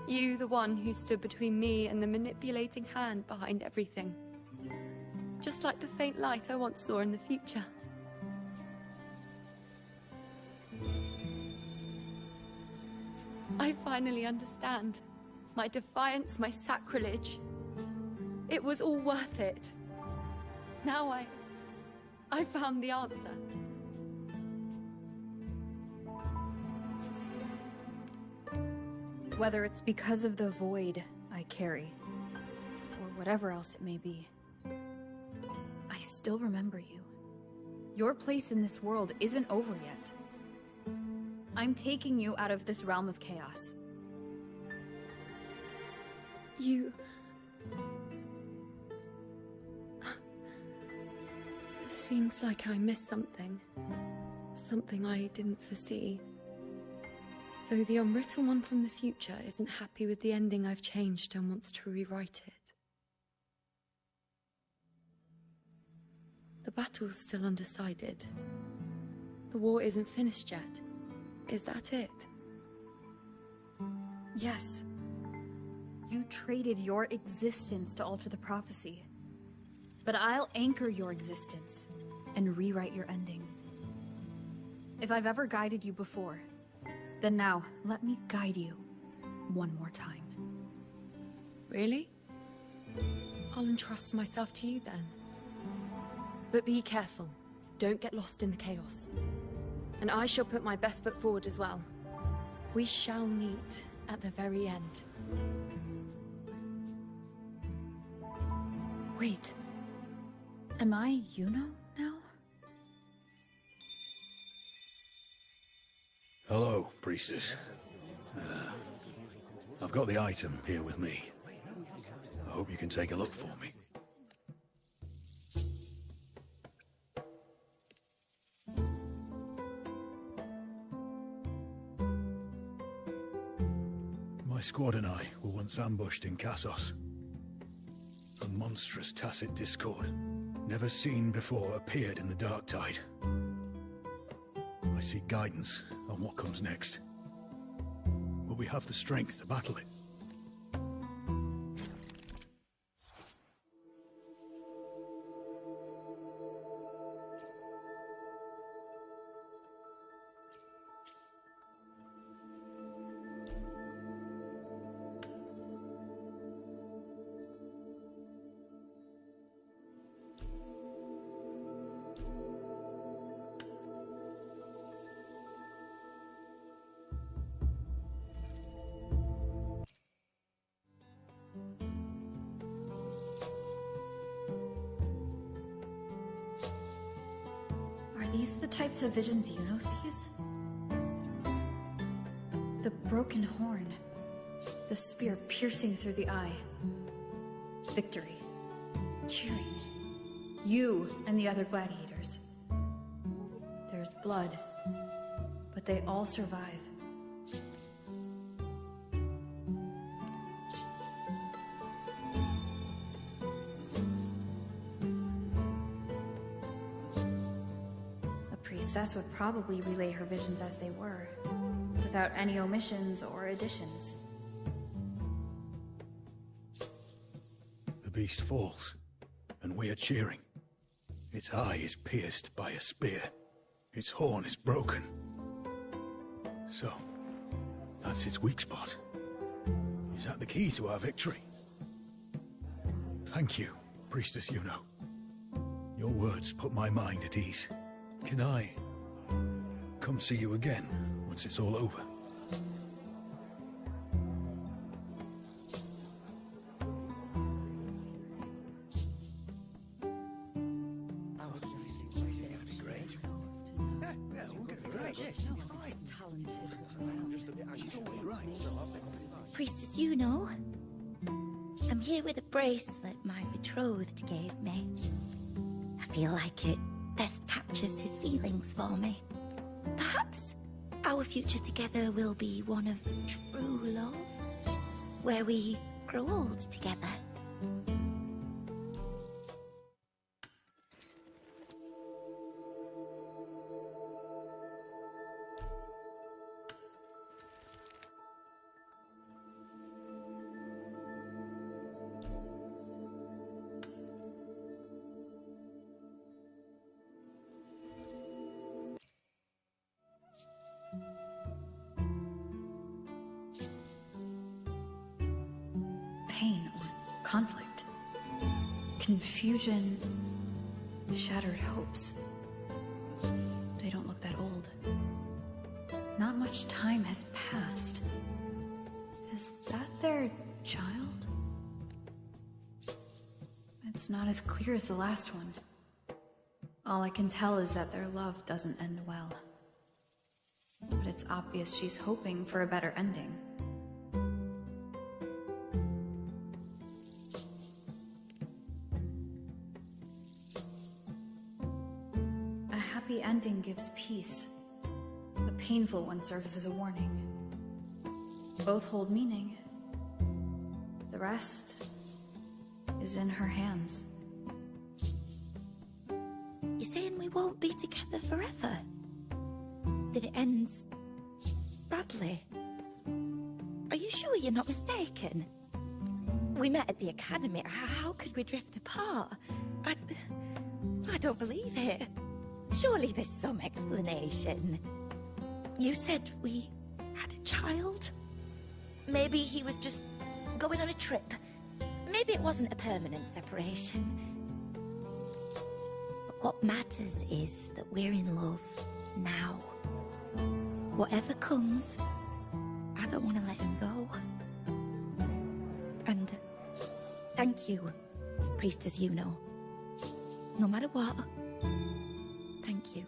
S10: You, the one who stood between me and the manipulating hand behind everything. Just like the faint light I once saw in the future. I finally understand. My defiance, my sacrilege. It was all worth it. Now I found the answer.
S7: Whether it's because of the void I carry, or whatever else it may be, I still remember you. Your place in this world isn't over yet. I'm taking you out of this realm of chaos.
S10: You... Seems like I missed something. Something I didn't foresee. So the unwritten one from the future isn't happy with the ending I've changed and wants to rewrite it. The battle's still undecided. The war isn't finished yet. Is that it?
S7: Yes. You traded your existence to alter the prophecy. But I'll anchor your existence and rewrite your ending. If I've ever guided you before, then now let me guide you one more time.
S10: Really? I'll entrust myself to you then. But be careful. Don't get lost in the chaos. And I shall put my best foot forward as well. We shall meet at the very end.
S7: Wait. Am I Yuno now?
S18: Hello, priestess. I've got the item here with me. I hope you can take a look for me. My squad and I were once ambushed in Kassos. A monstrous tacit discord, never seen before, appeared in the dark tide. I seek guidance on what comes next. Will we have the strength to battle it?
S7: Are these the types of visions Yuno sees? The broken horn. The spear piercing through the eye. Victory. Cheering. You and the other gladiators. There's blood, but they all survive. A priestess would probably relay her visions as they were, without any omissions or additions.
S18: The beast falls, and we are cheering. Its eye is pierced by a spear. Its horn is broken. So, that's its weak spot. Is that the key to our victory? Thank you, Priestess Yuno. Your words put my mind at ease. Can I come see you again once it's all over?
S8: Priestess Yuno, I'm here with a bracelet my betrothed gave me. I feel like it best captures his feelings for me. Perhaps our future together will be one of true love, where we grow old together.
S7: Pain or conflict. Confusion. Shattered hopes. They don't look that old. Not much time has passed. Is that their child? It's not as clear as the last one. All I can tell is that their love doesn't end well. But it's obvious she's hoping for a better ending. A happy ending gives peace. A painful one serves as a warning. Both hold meaning. The rest is in her hands.
S8: You're saying we won't be together forever? That it ends badly? Are you sure? sure you're not mistaken? We met at the academy. How could we drift apart? I don't believe it. Surely there's some explanation. You said we had a child? Maybe he was just going on a trip. Maybe it wasn't a permanent separation. But what matters is that we're in love now. Whatever comes, I don't want to let him go. And thank you, Priestess Yuno. No matter what, thank you.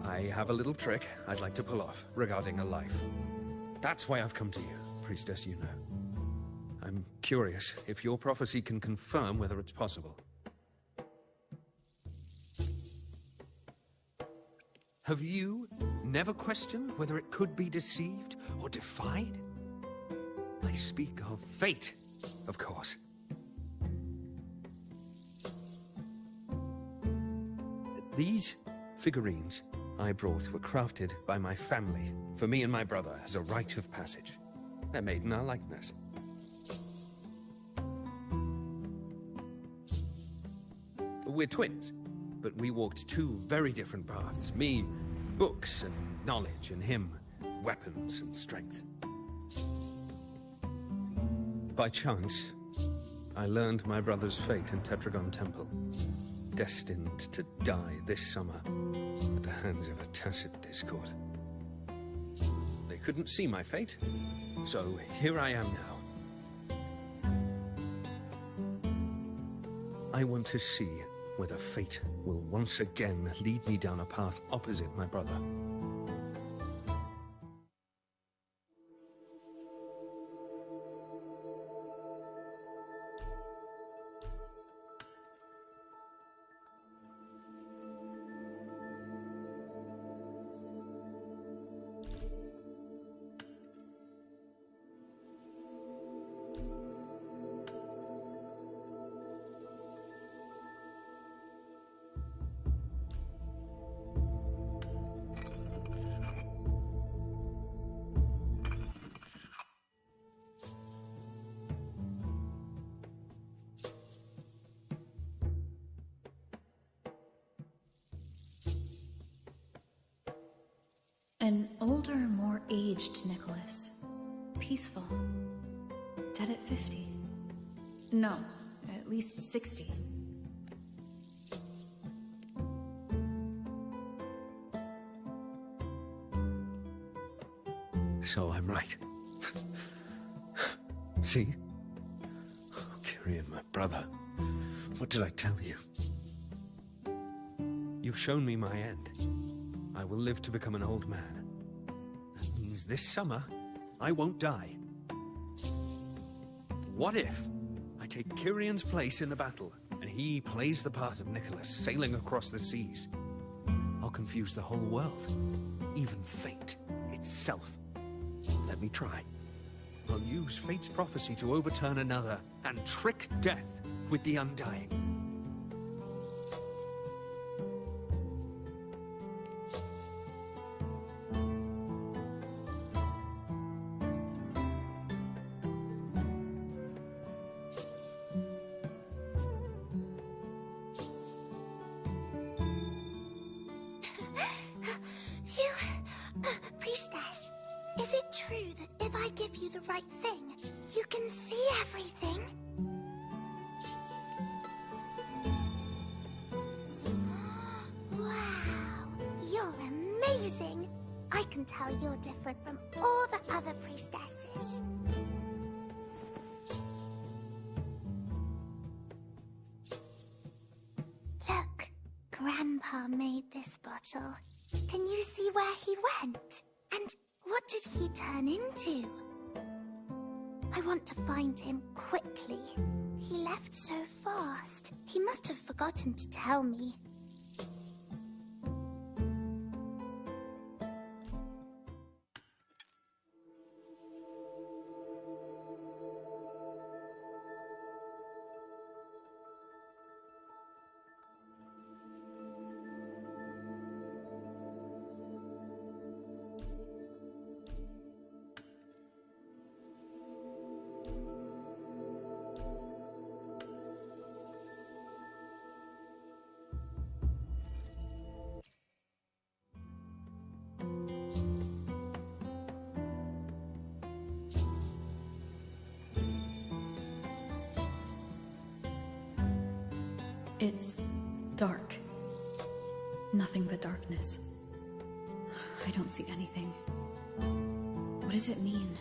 S5: I have a little trick I'd like to pull off regarding a life. That's why I've come to you, Priestess Yuno. I'm curious if your prophecy can confirm whether it's possible. Have you never questioned whether it could be deceived or defied? I speak of fate, of course. These figurines I brought were crafted by my family for me and my brother as a rite of passage. They're made in our likeness. We're twins, but we walked two very different paths. Me, books and knowledge, and him, weapons and strength. By chance, I learned my brother's fate in Tetragon Temple, destined to die this summer at the hands of a tacit discord. They couldn't see my fate, so here I am now. I want to see whether fate will once again lead me down a path opposite my brother.
S7: An older, more aged Nicholas. Peaceful. Dead at 50. No, at least 60.
S5: So I'm right. See? Kyrian, my brother. What did I tell you? You've shown me my end. I will live to become an old man. That means this summer, I won't die. What if I take Kyrian's place in the battle, and he plays the part of Nicholas, sailing across the seas? I'll confuse the whole world, even fate itself. Let me try. I'll use fate's prophecy to overturn another, and trick death with the undying.
S2: Priestess, is it true that if I give you the right thing, you can see everything? Wow, you're amazing! I can tell you're different from all the other priestesses. Look, Grandpa made this bottle. Can you see where he went? And what did he turn into? I want to find him quickly. He left so fast. He must have forgotten to tell me.
S7: It's dark. Nothing but darkness. I don't see anything. What does it mean?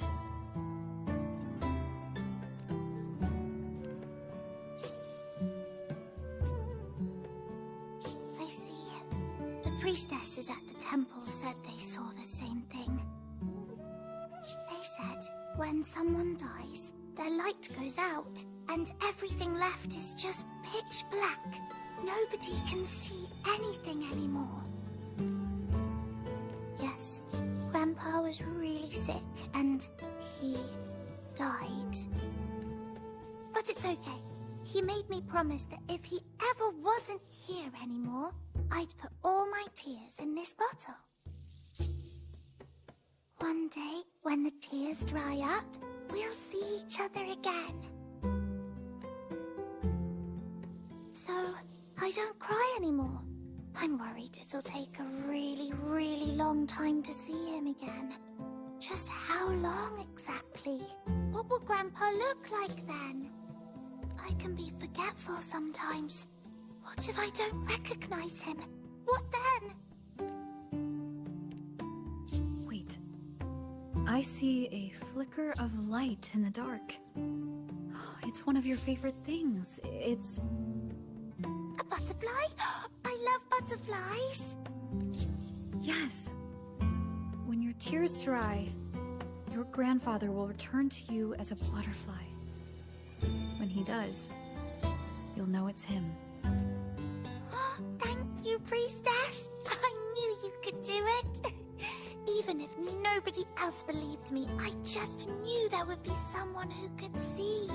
S2: I see. The priestesses at the temple said they saw the same thing. They said when someone dies, their light goes out, and everything left is just pitch black. Nobody can see anything anymore. Yes, Grandpa was really sick, and he died. But it's okay. He made me promise that if he ever wasn't here anymore, I'd put all my tears in this bottle. One day, when the tears dry up, we'll see each other again. So, I don't cry anymore. I'm worried it'll take a really, really long time to see him again. Just how long exactly? What will Grandpa look like then? I can be forgetful sometimes. What if I don't recognize him? What then?
S7: Wait. I see a flicker of light in the dark. It's one of your favorite things. It's...
S2: a butterfly? I love butterflies.
S7: Yes. When your tears dry, your grandfather will return to you as a butterfly. When he does, you'll know it's him.
S2: Thank you, Priestess. I knew you could do it. Even if nobody else believed me, I just knew there would be someone who could see.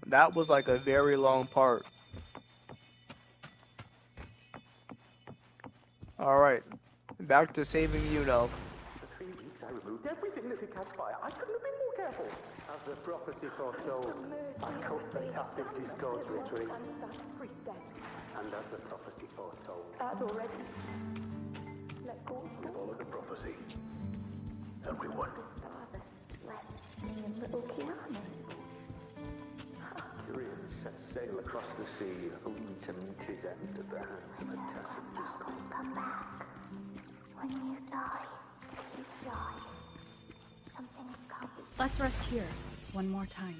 S4: That was like a very long part. Alright, back to saving Yuno.
S15: For 3 weeks, I removed everything that could catch fire. I couldn't have been more careful. As the prophecy foretold, I cut the tacit discords retreat. And as the prophecy foretold,
S14: already. Let go.
S15: Follow the prophecy. Everyone.
S14: Little Kiana.
S15: Curious set sail across the sea, only to meet his end at the hands of a tacit discord.
S2: Come back. When you die, you die. Something's coming.
S7: Let's rest here, one more time.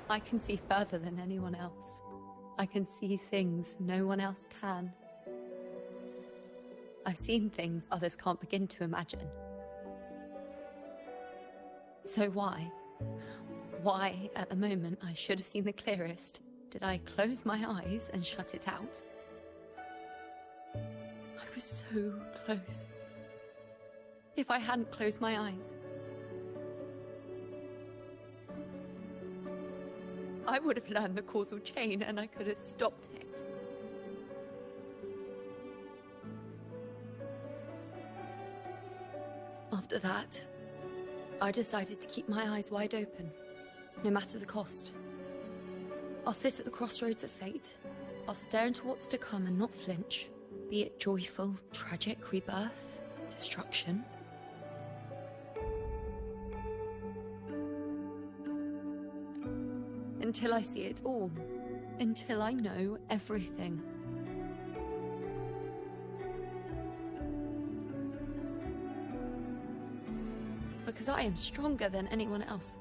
S10: I can see further than anyone else. I can see things no one else can. I've seen things others can't begin to imagine. So why, at the moment I should have seen the clearest, did I close my eyes and shut it out? I was so close. If I hadn't closed my eyes, I would have learned the causal chain and I could have stopped it. After that, I decided to keep my eyes wide open, no matter the cost. I'll sit at the crossroads of fate, I'll stare into what's to come and not flinch, be it joyful, tragic, rebirth, destruction. Until I see it all. Until I know everything. Because I am stronger than anyone else.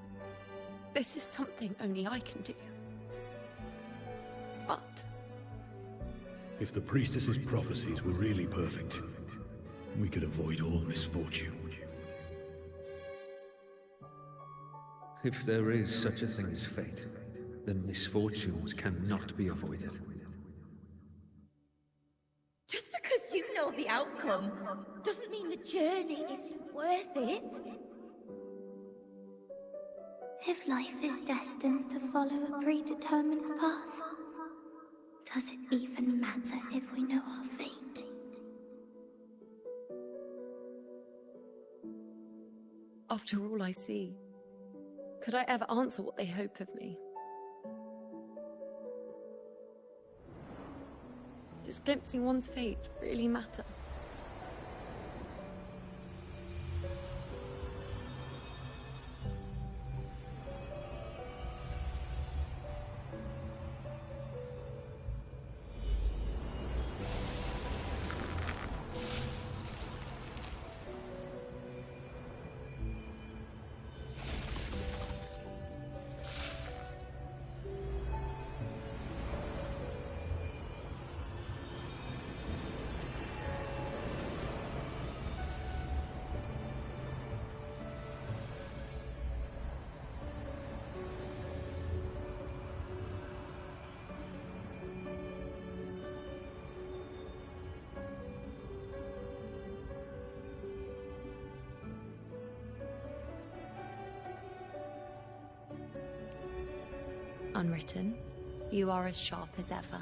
S10: This is something only I can do. But
S18: If the priestess's prophecies were really perfect, we could avoid all misfortune.
S5: If there is such a thing as fate, then misfortunes cannot be avoided.
S19: Just because you know the outcome doesn't mean the journey isn't worth it.
S14: If life is destined to follow a predetermined path, does it even matter if we know our fate?
S10: after all I see, could I ever answer what they hope of me? Does glimpsing one's fate really matter? Unwritten, you are as sharp as ever.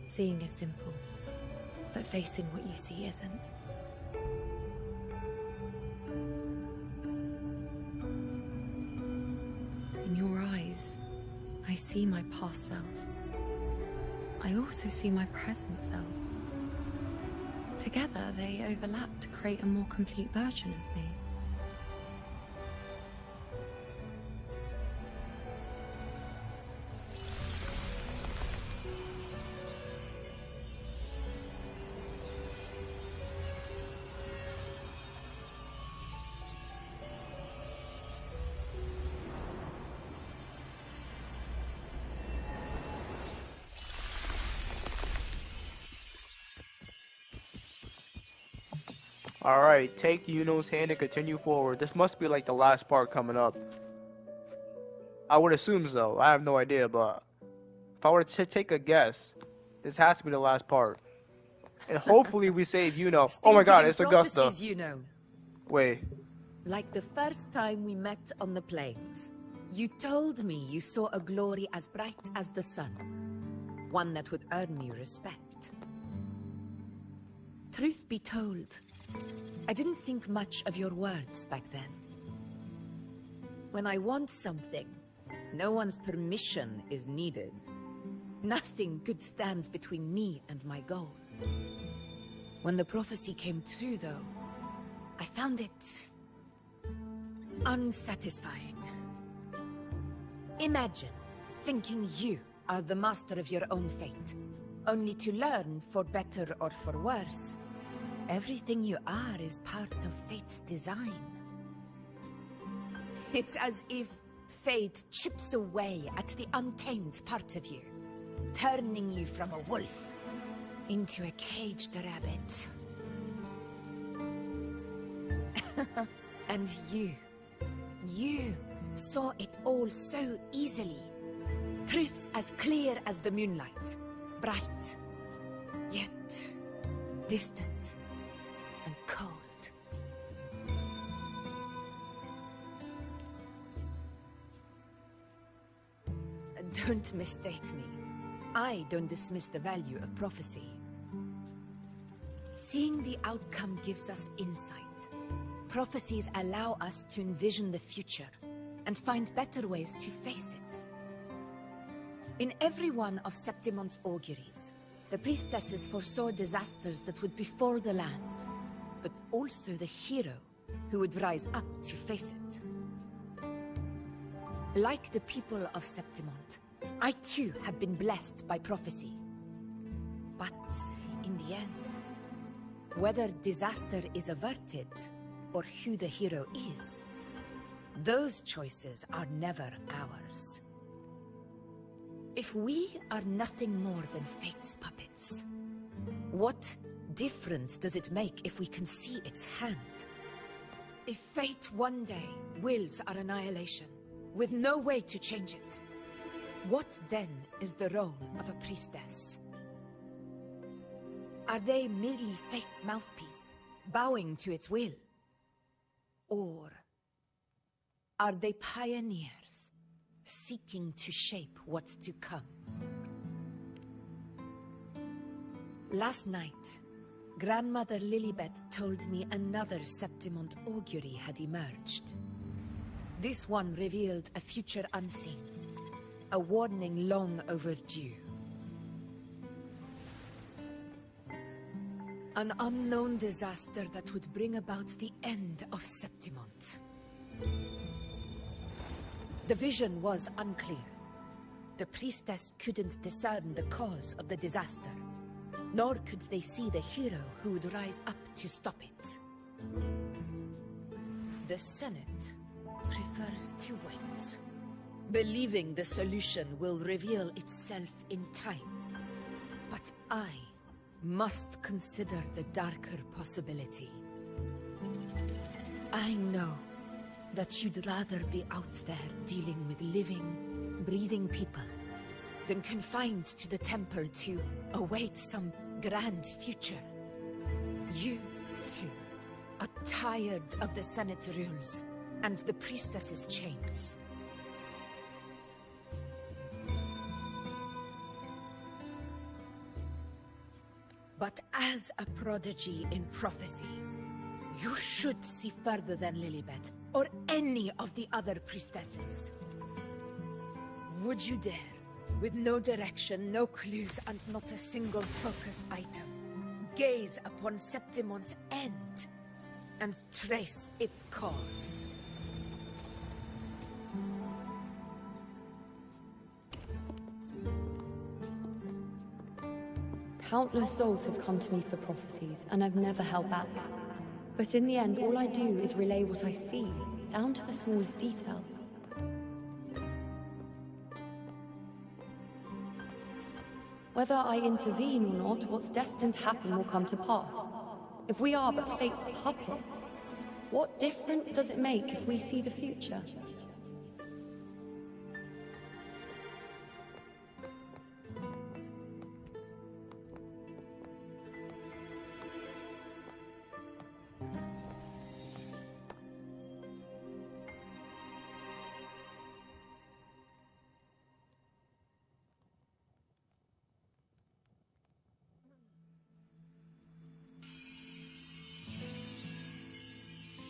S10: Seeing is simple, but facing what you see isn't. In your eyes, I see my past self. I also see my present self. Together, they overlap to create a more complete version of me.
S4: Alright, take Yuno's hand and continue forward. This must be like the last part coming up. I would assume so. I have no idea, but if I were to take a guess, this has to be the last part. And hopefully we save Yuno. Oh my god, it's Augusta.
S9: You know.
S4: Wait.
S9: Like the first time we met on the plains, you told me you saw a glory as bright as the sun. One that would earn me respect. Truth be told, I didn't think much of your words back then. When I want something, no one's permission is needed. Nothing good stands between me and my goal. When the prophecy came true, though, I found it unsatisfying. Imagine thinking you are the master of your own fate, only to learn, for better or for worse, everything you are is part of fate's design. It's as if fate chips away at the untamed part of you, turning you from a wolf into a caged rabbit. And you saw it all so easily. Truths as clear as the moonlight, bright, yet distant and cold. Don't mistake me. I don't dismiss the value of prophecy. Seeing the outcome gives us insight, Prophecies allow us to envision the future and find better ways to face it. In every one of Septimon's auguries, the priestesses foresaw disasters that would befall the land, but also the hero who would rise up to face it. Like the people of Septimont, I too have been blessed by prophecy. But in the end, whether disaster is averted or who the hero is, those choices are never ours. If we are nothing more than fate's puppets, what difference does it make if we can see its hand? If fate one day wills our annihilation, with no way to change it, what then is the role of a priestess? Are they merely fate's mouthpiece, bowing to its will? Or are they pioneers, seeking to shape what's to come? Last night, Grandmother Lilibet told me another Septimont augury had emerged. This one revealed a future unseen, a warning long overdue. An unknown disaster that would bring about the end of Septimont. The vision was unclear. The priestess couldn't discern the cause of the disaster, nor could they see the hero who would rise up to stop it. The Senate prefers to wait, believing the solution will reveal itself in time. But I must consider the darker possibility. I know that you'd rather be out there dealing with living, breathing people than confined to the temple to await some grand future. You, too, are tired of the Senate's rules and the priestess's chains. But as a prodigy in prophecy, you should see further than Lilibet or any of the other priestesses. Would you dare, with no direction, no clues, and not a single focus item, gaze upon Septimont's end and trace its cause?
S10: Countless souls have come to me for prophecies, and I've never held back. But in the end, all I do is relay what I see, down to the smallest detail. Whether I intervene or not, what's destined to happen will come to pass. If we are but fate's puppets, what difference does it make if we see the future?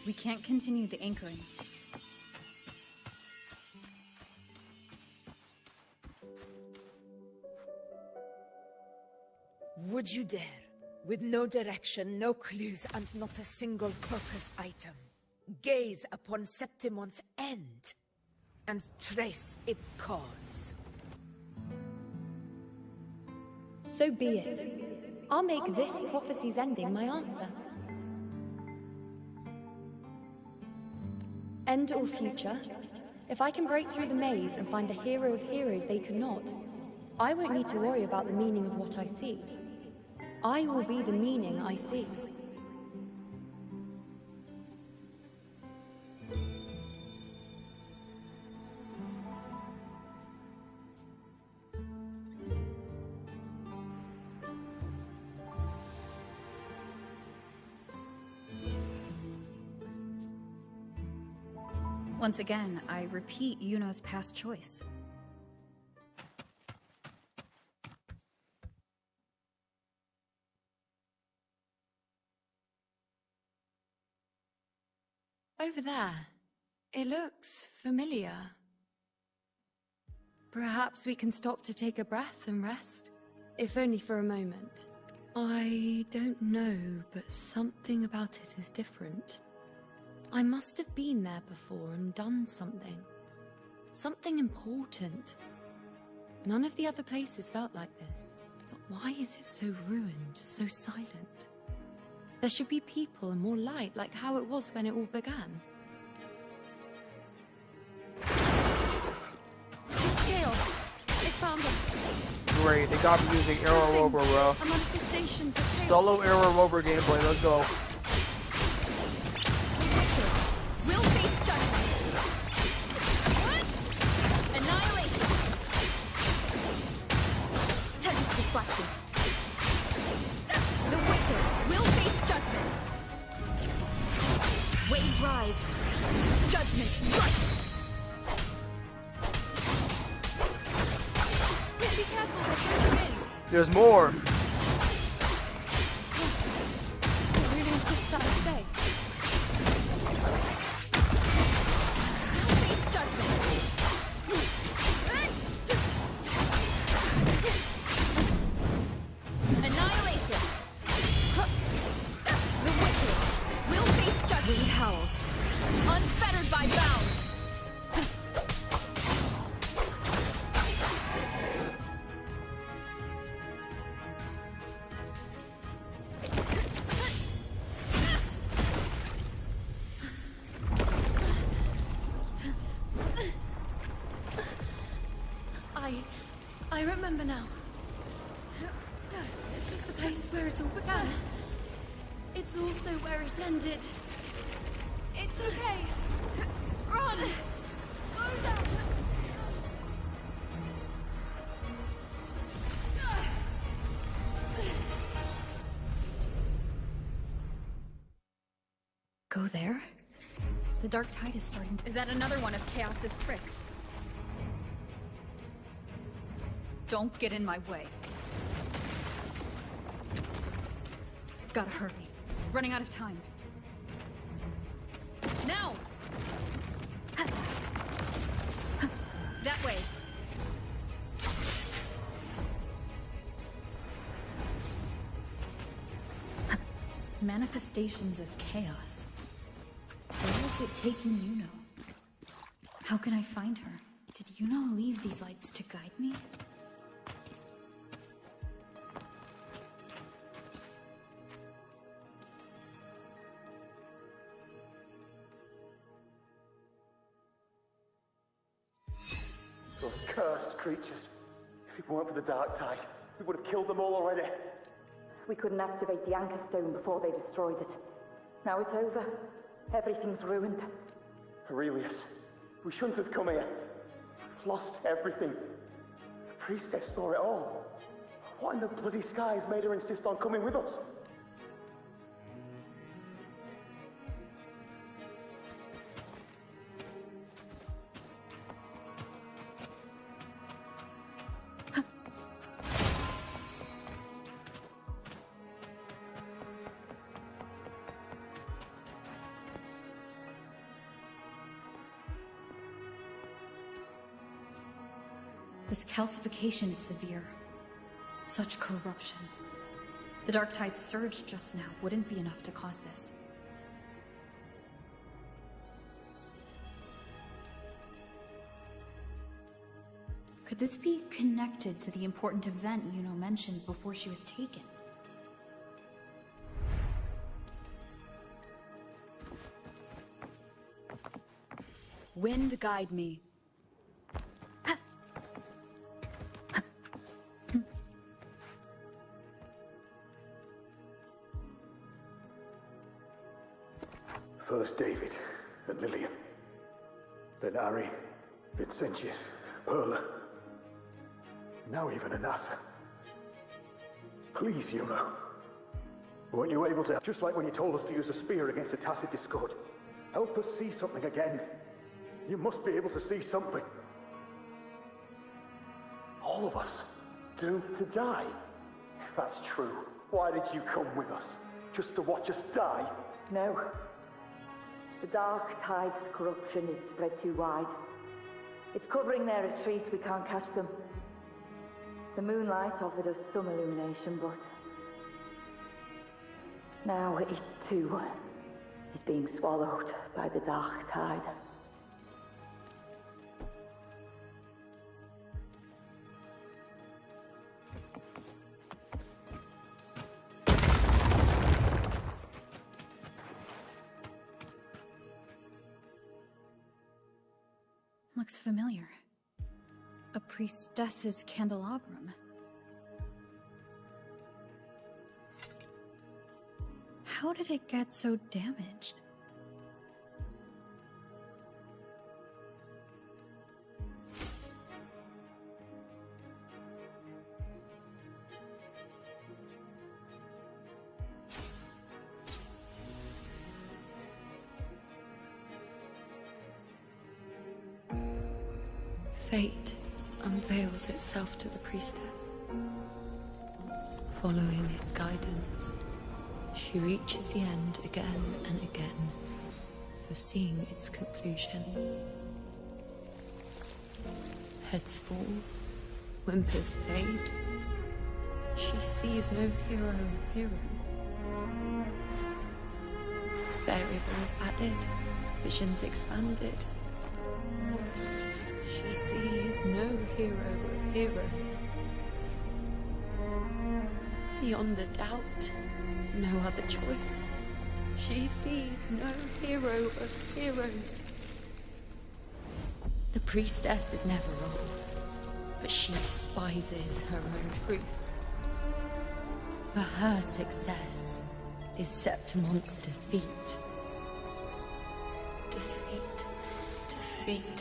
S7: We can't continue the anchoring.
S9: Would you dare, with no direction, no clues, and not a single focus item, gaze upon Septimont's end and trace its cause?
S10: So be it. I'll make this prophecy's ending my answer. End or future, if I can break through the maze and find the hero of heroes they could not, I won't need to worry about the meaning of what I see. I will be the meaning I see.
S7: Once again, I repeat Yuno's past choice.
S10: there. It looks familiar. Perhaps we can stop to take a breath and rest, if only for a moment. I don't know, but something about it is different. I must have been there before and done something. Something important. None of the other places felt like this. But why is it so ruined, so silent? There should be people and more light, like how it was when it all began. Gale, it's found us.
S4: Great, they got me using Arrow Rover, bro. Solo Arrow Rover gameplay, let's go.
S2: We'll face judgment. Annihilation. Tempest reflections. The wicked will face judgment. Waves rise. Judgment strikes.
S10: Be careful, they're coming in.
S4: There's more.
S10: Really insist that I stay.
S2: Face judgment. Annihilation. The wicked will face judgment. Wind howls. Unfettered by bounds.
S10: I remember now. This is the place where it all began. It's also where it ended. It's okay. Run! Go down!
S7: Go there? The dark tide is starting to...
S20: Is that another one of Chaos's tricks? Don't get in my way. Gotta hurry. Running out of time. Now! That way.
S7: Manifestations of chaos. Where is it taking Yuno? How can I find her? Did Yuno leave these lights to guide me?
S16: Those cursed creatures. If it weren't for the dark tide, we would have killed them all already.
S14: We couldn't activate the Anchor Stone before they destroyed it. Now it's over. Everything's ruined.
S16: Aurelius, we shouldn't have come here. We've lost everything. The priestess saw it all. What in the bloody skies made her insist on coming with us?
S7: This calcification is severe. Such corruption. The dark tide surge just now wouldn't be enough to cause this. Could this be connected to the important event Yuno mentioned before she was taken?
S20: Wind guide me.
S15: First David and Lillian. Then Ari, Vincentius, Perla. Now even Anassa. Please, Yuno. Weren't you able to, just like when you told us to use a spear against the tacit discord, help us see something again? You must be able to see something.
S16: All of us, doomed to die. If that's true, why did you come with us? Just to watch us die?
S14: No. The Dark Tide's corruption is spread too wide. It's covering their retreat, we can't catch them. The moonlight offered us some illumination, but now it too is being swallowed by the Dark Tide.
S7: Looks familiar. A priestess's candelabrum. How did it get so damaged?
S10: Fate unveils itself to the priestess. Following its guidance, she reaches the end again and again, foreseeing its conclusion. Heads fall, whimpers fade. She sees no hero of heroes. Variables added, visions expanded. She sees no hero of heroes. Beyond a doubt, no other choice. She sees no hero of heroes. The priestess is never wrong, but she despises her own truth. For her success is Septimon's defeat. Defeat.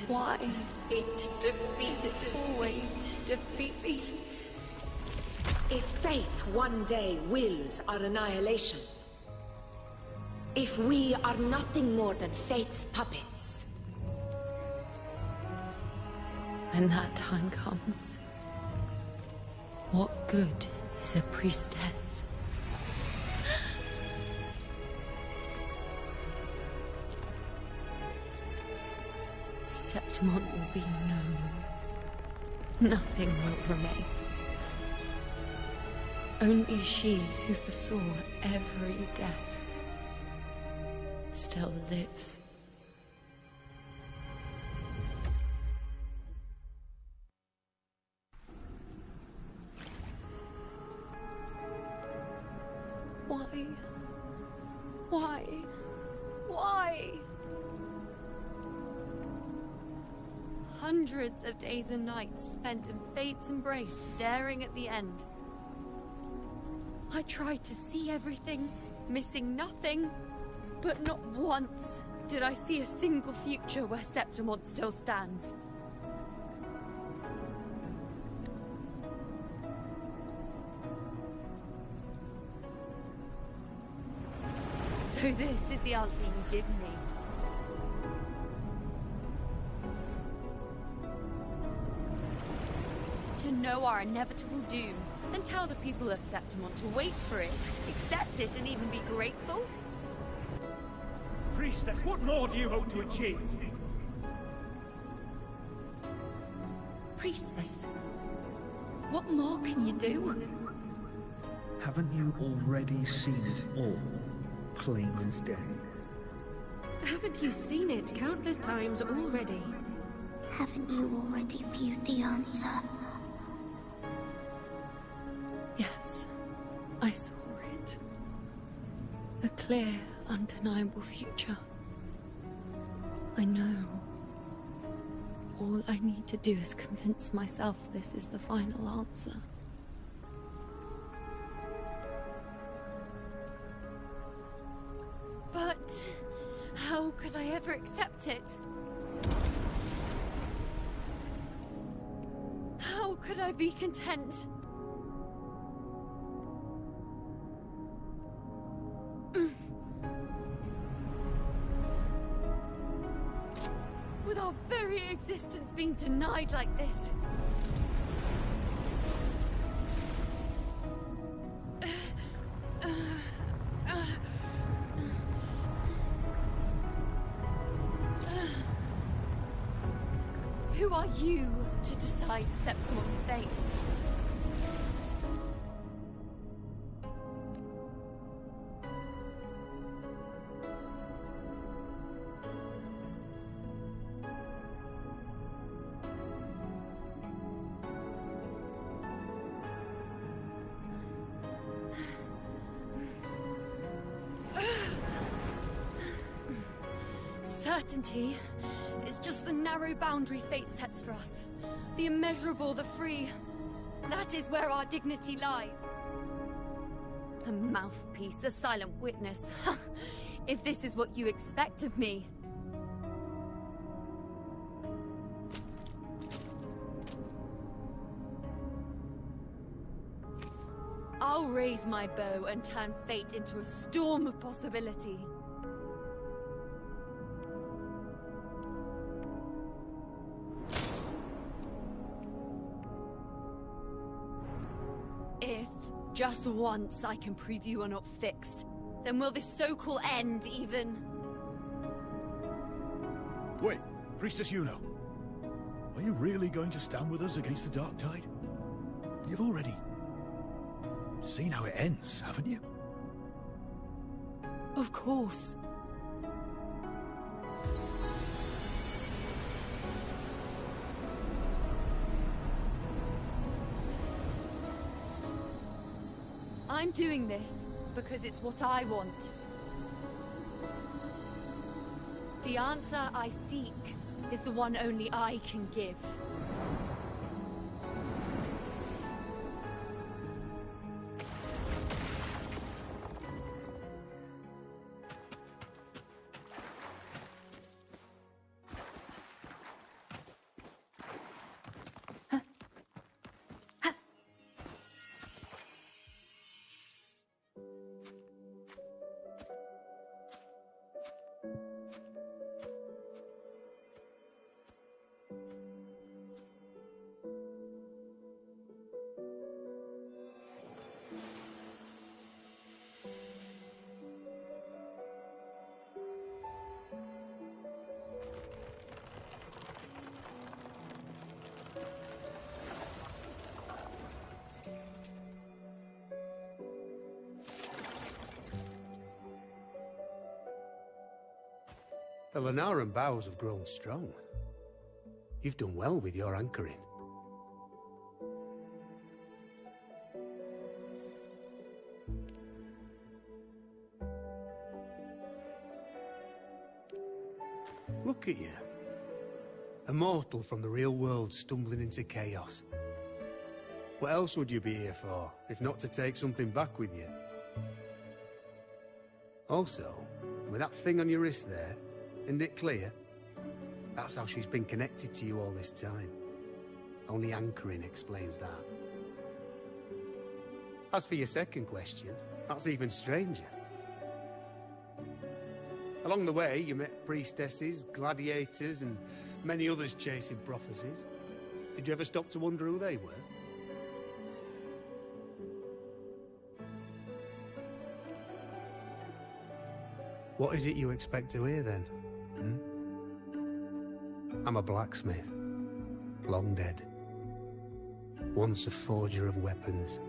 S10: Why? Defeat. Defeat. Is it always defeat?
S9: If fate one day wills our annihilation, if we are nothing more than fate's puppets,
S10: when that time comes, what good is a priestess? Septimon will be known. Nothing will remain. Only she who foresaw every death still lives. Why? Why? Why? Hundreds of days and nights spent in fate's embrace, staring at the end. I tried to see everything, missing nothing, but not once did I see a single future where Septimon still stands. So this is the answer you give me. To know our inevitable doom, and tell the people of Septimon to wait for it, accept it, and even be grateful?
S21: Priestess, what more do you hope to achieve?
S19: Priestess, what more can you do?
S5: Haven't you already seen it all, plain as day?
S22: Haven't you seen it countless times already?
S2: Haven't you already viewed the answer?
S10: Yes, I saw it. A clear, undeniable future. I know. All I need to do is convince myself this is the final answer. But how could I ever accept it? How could I be content? With our very existence being denied like this. Who are you to decide Septimon's fate? Certainty is just the narrow boundary fate sets for us. The immeasurable, the free. That is where our dignity lies. A mouthpiece, a silent witness. If this is what you expect of me. I'll raise my bow and turn fate into a storm of possibility. If, just once, I can prove you are not fixed, then will this so-called end even...
S18: Wait, Priestess Yuno. Are you really going to stand with us against the Dark Tide? You've already seen how it ends, haven't you?
S10: Of course. I'm doing this because it's what I want. The answer I seek is the one only I can give.
S17: The Lunaran bows have grown strong. You've done well with your anchoring. Look at you. A mortal from the real world stumbling into chaos. What else would you be here for, if not to take something back with you? Also, with that thing on your wrist there, isn't it clear? That's how she's been connected to you all this time. Only anchoring explains that. As for your second question, that's even stranger. Along the way, you met priestesses, gladiators, and many others chasing prophecies. Did you ever stop to wonder who they were? What is it you expect to hear, then? I'm a blacksmith. Long dead. Once a forger of weapons.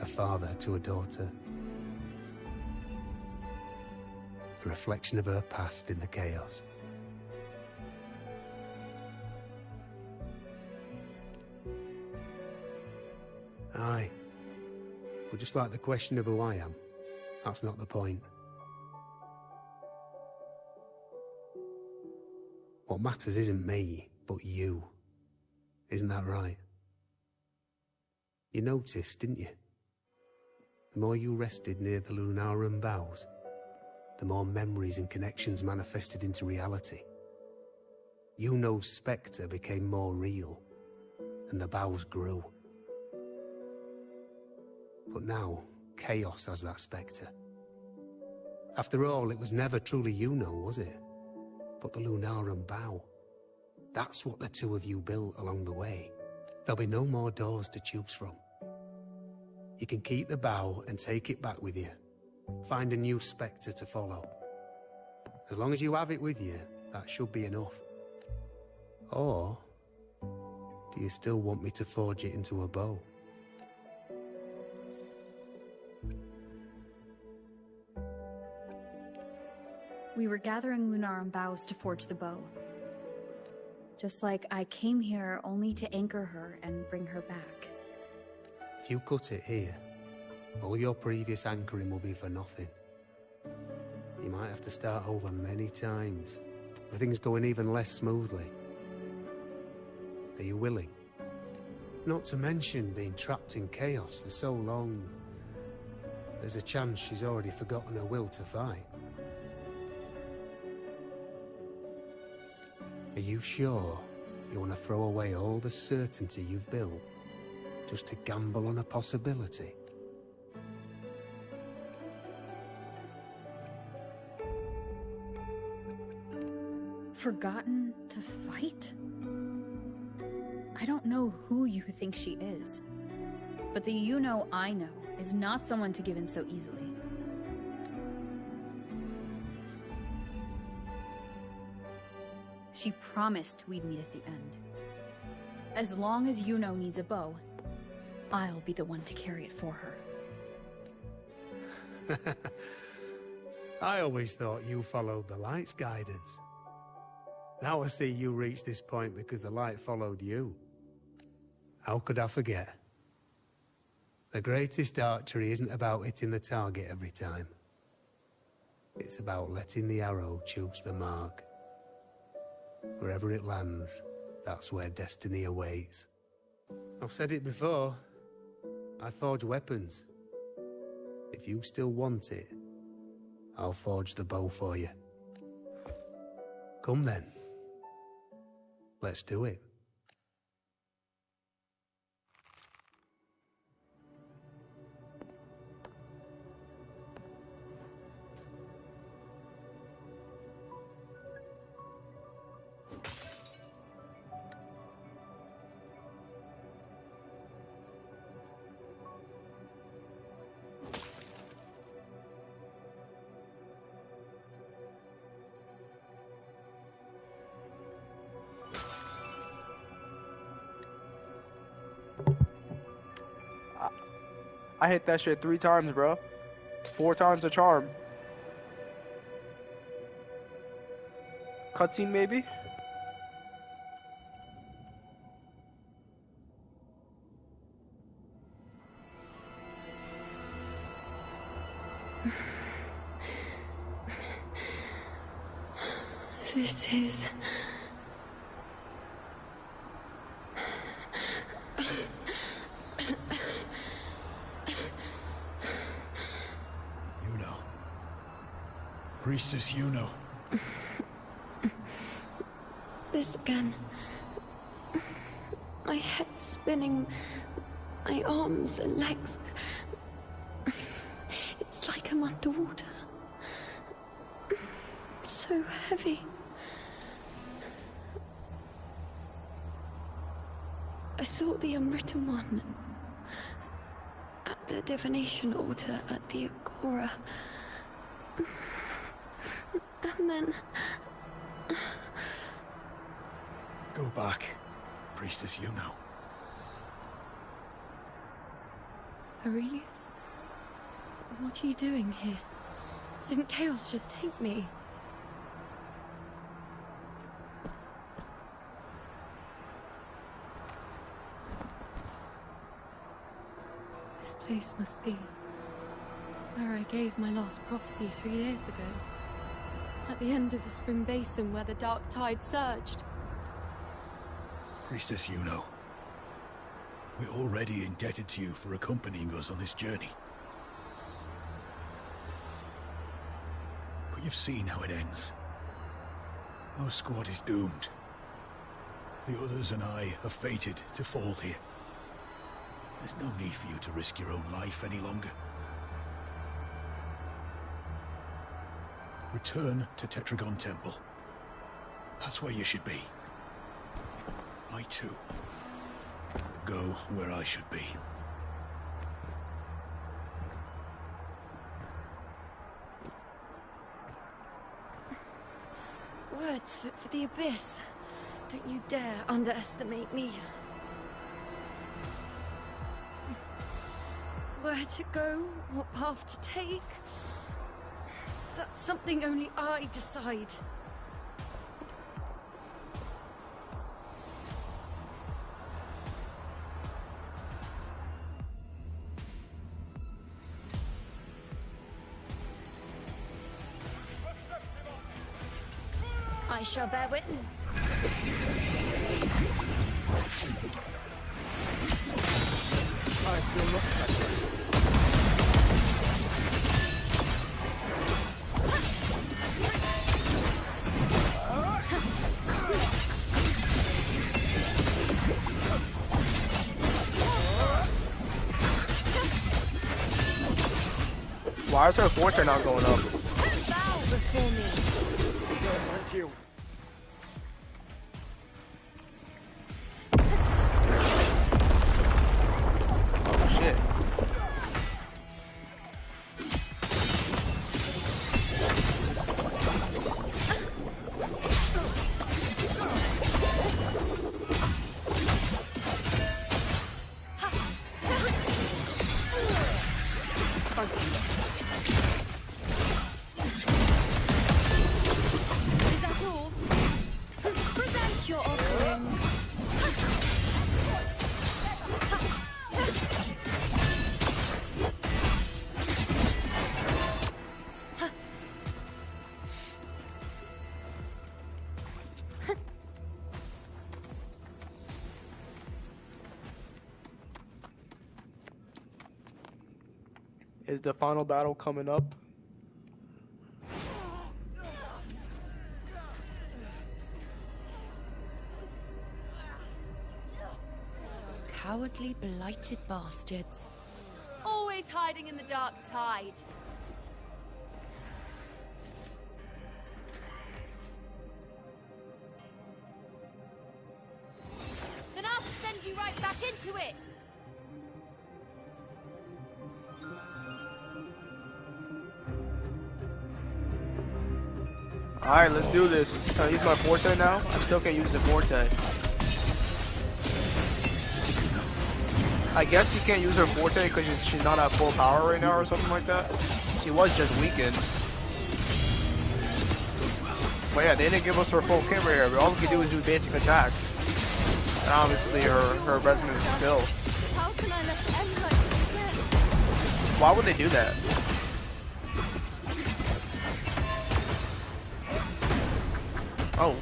S17: A father to a daughter. A reflection of her past in the chaos. Aye. Well, just like the question of who I am, that's not the point. What matters isn't me, but you. Isn't that right? You noticed, didn't you? The more you rested near the Lunaran bows, the more memories and connections manifested into reality. Yuno's spectre became more real, and the bows grew. But now, chaos has that spectre. After all, it was never truly Yuno, was it? But the Lunaran bow. That's what the two of you built along the way. There'll be no more doors to choose from. You can keep the bow and take it back with you. Find a new spectre to follow. As long as you have it with you, That should be enough. Or do you still want me to forge it into a bow?
S7: We were gathering Lunarum boughs to forge the bow. Just like I came here only to anchor her and bring her back.
S17: If you cut it here, all your previous anchoring will be for nothing. You might have to start over many times, with things going even less smoothly. Are you willing? Not to mention being trapped in chaos for so long. There's a chance she's already forgotten her will to fight. Are you sure you want to throw away all the certainty you've built just to gamble on a possibility?
S7: Forgotten to fight? I don't know who you think she is, but the you-know I know is not someone to give in so easily. She promised we'd meet at the end. As long as you-know needs a bow, I'll be the one to carry it for her.
S17: I always thought you followed the light's guidance. Now I see you reached this point because the light followed you. How could I forget? The greatest archery isn't about hitting the target every time. It's about letting the arrow choose the mark. Wherever it lands, that's where destiny awaits. I've said it before. I forge weapons. If you still want it, I'll forge the bow for you. Come then. Let's do it.
S4: I hit that shit 3 times, bro. 4 times the charm. Cutscene, maybe?
S10: This is...
S18: Priestess Yuno.
S10: This again. My head spinning, my arms and legs. It's like I'm underwater. So heavy. I saw the Unwritten One at the divination altar at the Agora. And then...
S18: Go back, Priestess Yuno.
S10: Aurelius? What are you doing here? Didn't Chaos just take me? This place must be where I gave my last prophecy 3 years ago. At the end of the spring basin where the dark tide surged.
S18: Priestess Yuno. We're already indebted to you for accompanying us on this journey. But you've seen how it ends. Our squad is doomed. The others and I are fated to fall here. There's no need for you to risk your own life any longer. Return to Tetragon Temple. That's where you should be. I too will go where I should be.
S10: words for the abyss. Don't you dare underestimate me. Where to go, what path to take, that's something only I decide. I shall bear witness.
S4: I feel Why is her fortune not going up?
S10: Bow before me.
S4: Thank you. Oh shit.
S10: Is that all? Present your offerings.
S4: Is the final battle coming up?
S10: Cowardly, blighted bastards. Always hiding in the dark tide. Then I'll send you right back into it.
S4: Alright, let's do this. Can I use my forte now? I still can't use the forte. I guess you can't use her forte because she's not at full power right now or something like that. She was just weakened. But yeah, they didn't give us her full kit right here. All we can do is do basic attacks. And obviously her resonant skill.
S10: How can I let it end like this again?
S4: Why would they do that? Oh.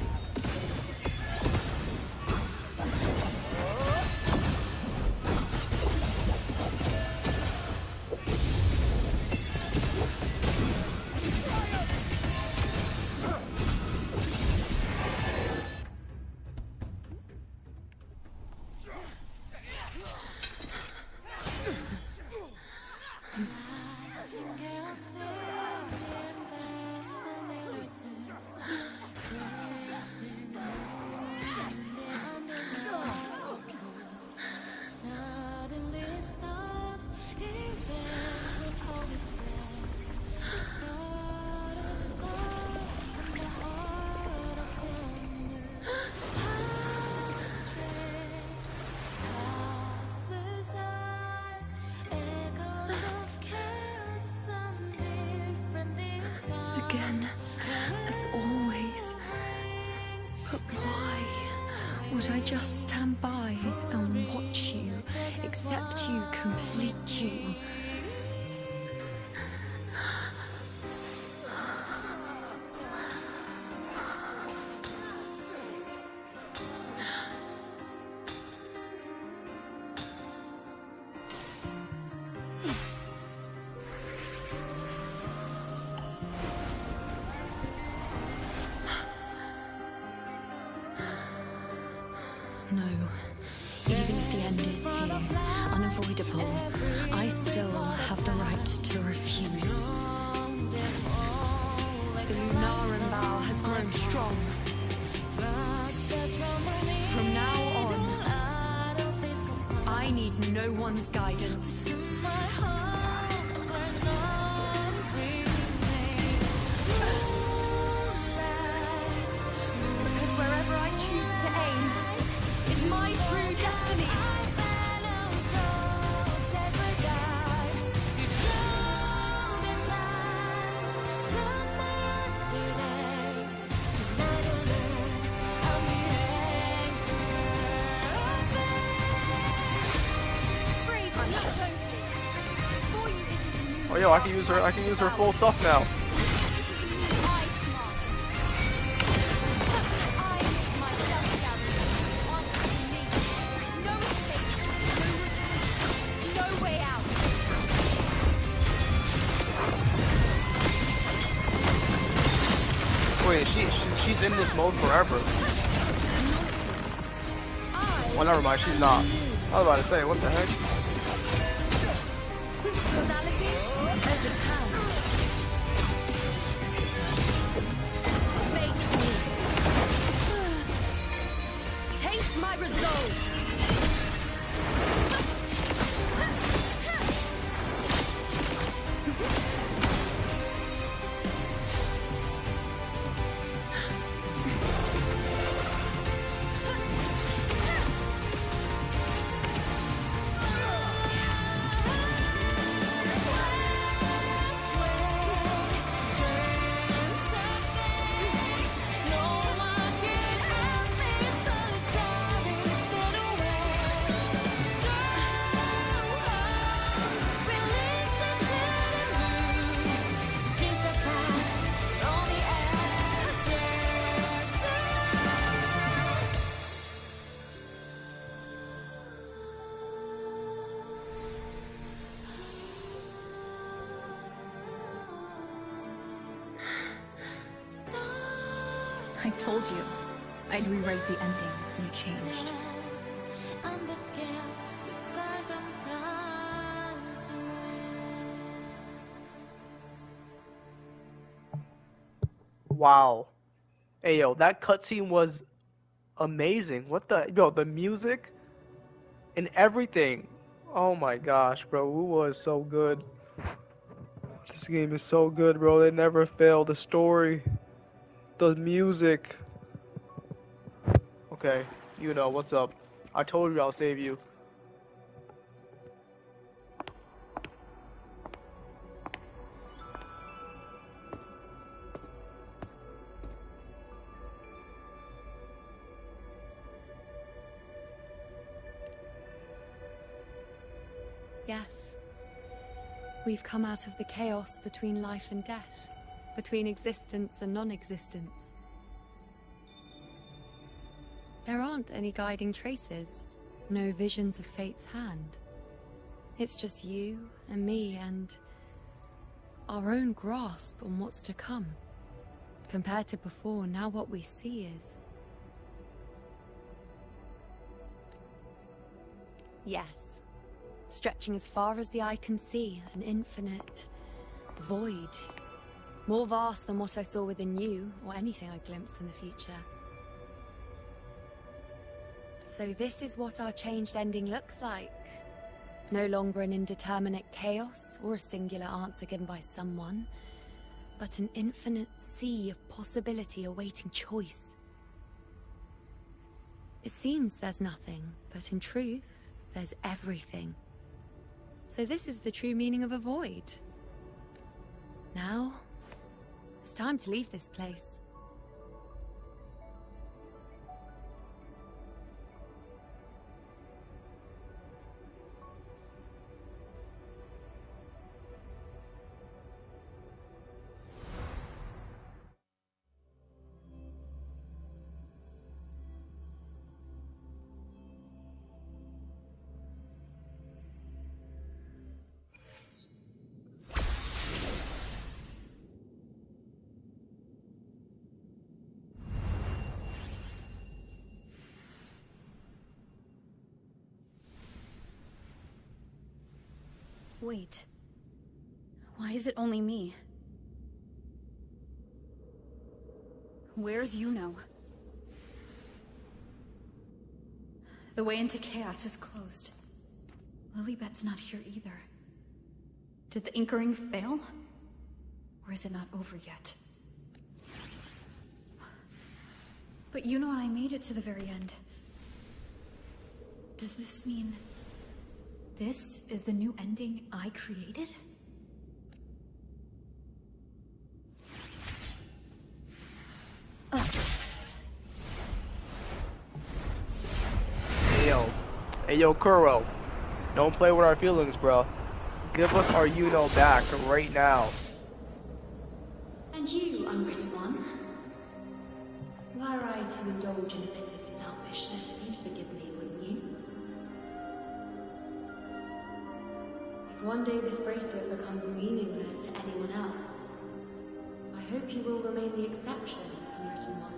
S7: Again, as always. But why would I just stand by and watch you, accept you, complete you? No. Even if the end is here, unavoidable, I still have the right to refuse.
S10: The Lunaran bow has grown strong. From now on, I need no one's guidance. refuse to aim is my true destiny. Praise me not closely. Before you isn't a
S4: Oh, yo, I can use her full stuff now.
S10: no way out.
S4: Wait, she's in this mode forever. Well, never mind, she's not. I was about to say, what the heck?
S10: Causality over time. Face me. Taste my resolve.
S7: I told you I'd rewrite the ending. You changed.
S4: Wow. Hey, yo, that cutscene was amazing. What the, yo, the music and everything. Oh my gosh, bro, it was so good. This game is so good, bro. They never fail. The story, the music. Okay, you know what's up. I told you I'll save you.
S10: Yes. We've come out of the chaos between life and death, between existence and non-existence. There aren't any guiding traces, no visions of fate's hand. It's just you and me and our own grasp on what's to come. Compared to before, now what we see is... Yes. Stretching as far as the eye can see, an infinite void. More vast than what I saw within you, or anything I glimpsed in the future. So this is what our changed ending looks like. No longer an indeterminate chaos, or a singular answer given by someone, but an infinite sea of possibility awaiting choice. It seems there's nothing, but in truth, there's everything. So this is the true meaning of a void. Now, it's time to leave this place.
S7: Wait. Why is it only me? Where's Yuno? The way into chaos is closed. Lilybet's not here either. Did the Inkering fail? Or is it not over yet? But you know I made it to the very end. Does this mean this is the new ending I created?
S4: Hey yo, Kuro. Don't play with our feelings, bro. Give us our Yuno back right now.
S1: And you, unwritten one? Were I to indulge in a bit of selfishness, you'd forgive me, wouldn't you? If one day this bracelet becomes meaningless to anyone else, I hope you will remain the exception, unwritten one.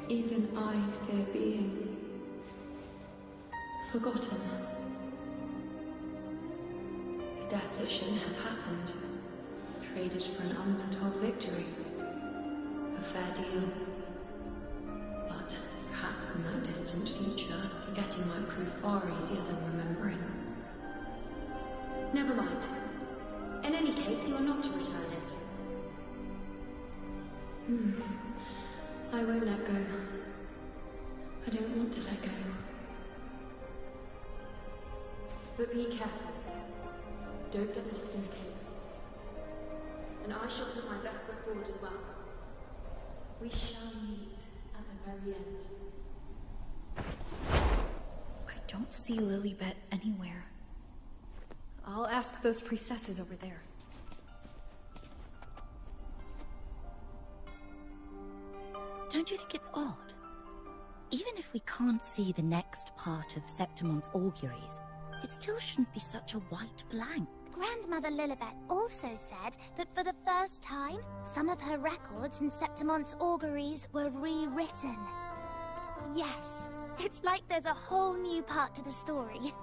S1: Even I fear being forgotten. A death that shouldn't have happened, traded for an unforetold victory. A fair deal. But perhaps in that distant future, forgetting might prove far easier than remembering. Never mind. In any case, you are not to return it. I won't let go. I don't want to let go. But be careful. Don't get lost in the caves. And I shall put my best foot forward as well. We shall meet at the very end.
S7: I don't see Lilibet anywhere. I'll ask those priestesses over there.
S8: Don't you think it's odd? Even if we can't see the next part of Septimon's auguries, it still shouldn't be such a white blank.
S2: Grandmother Lilibet also said that for the first time, some of her records in Septimon's auguries were rewritten. Yes, it's like there's a whole new part to the story.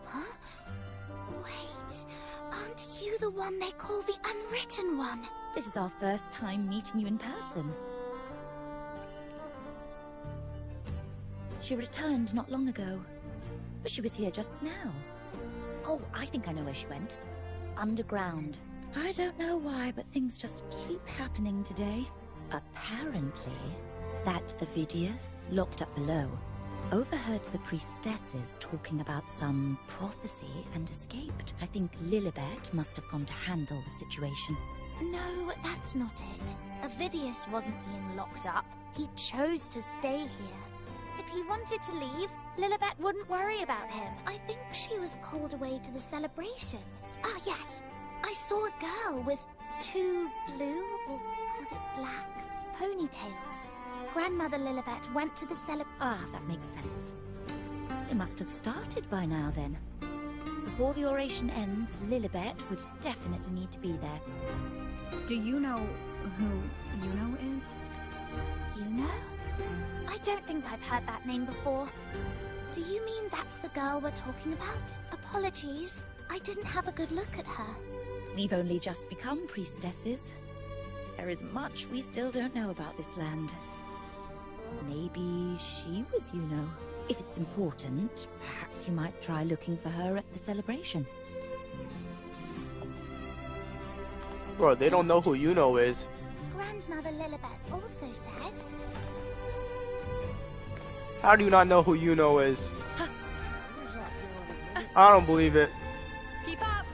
S2: Huh? Wait, aren't you the one they call the Unwritten One?
S8: This is our first time meeting you in person. She returned not long ago, but she was here just now. Oh, I think I know where she went. Underground. I don't know why, but things just keep happening today. Apparently, that Ovidius, locked up below, overheard the priestesses talking about some prophecy and escaped. I think Lilibet must have gone to handle the situation.
S2: No, that's not it. Ovidius wasn't being locked up. He chose to stay here. If he wanted to leave, Lilibet wouldn't worry about him. I think she was called away to the celebration. Ah, yes. I saw a girl with 2 blue, or was it black, ponytails. Grandmother Lilibet went to the
S8: Ah, that makes sense. It must have started by now, then. Before the oration ends, Lilibet would definitely need to be there.
S7: Do you know who Yuno is?
S2: Yuno? I don't think I've heard that name before. Do you mean that's the girl we're talking about? Apologies, I didn't have a good look at her.
S8: We've only just become priestesses. There is much we still don't know about this land. Maybe she was Yuno. If it's important, perhaps you might try looking for her at the celebration.
S4: Bro, they don't know who Yuno is.
S2: Grandmother Lilibet also said...
S4: How do you not know who Yuno is? I don't believe it.
S10: Keep up.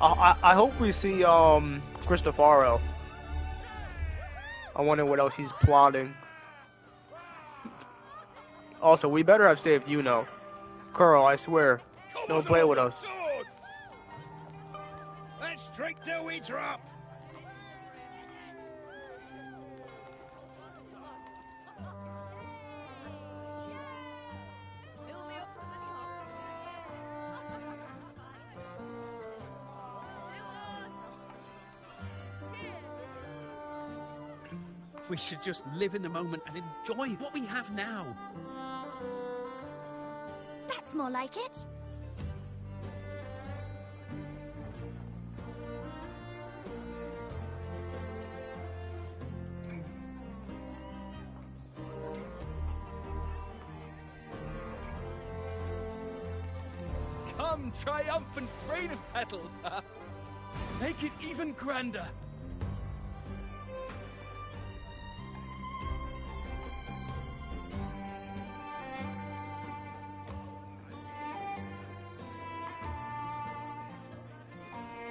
S4: I hope we see Cristofaro. I wonder what else he's plotting. Also, we better have saved Yuno. Kuro, I swear, don't play with us.
S6: Let's drink till we drop.
S5: We should just live in the moment and enjoy what we have now.
S2: That's more like it.
S3: come, triumphant train of petals! Make it even grander!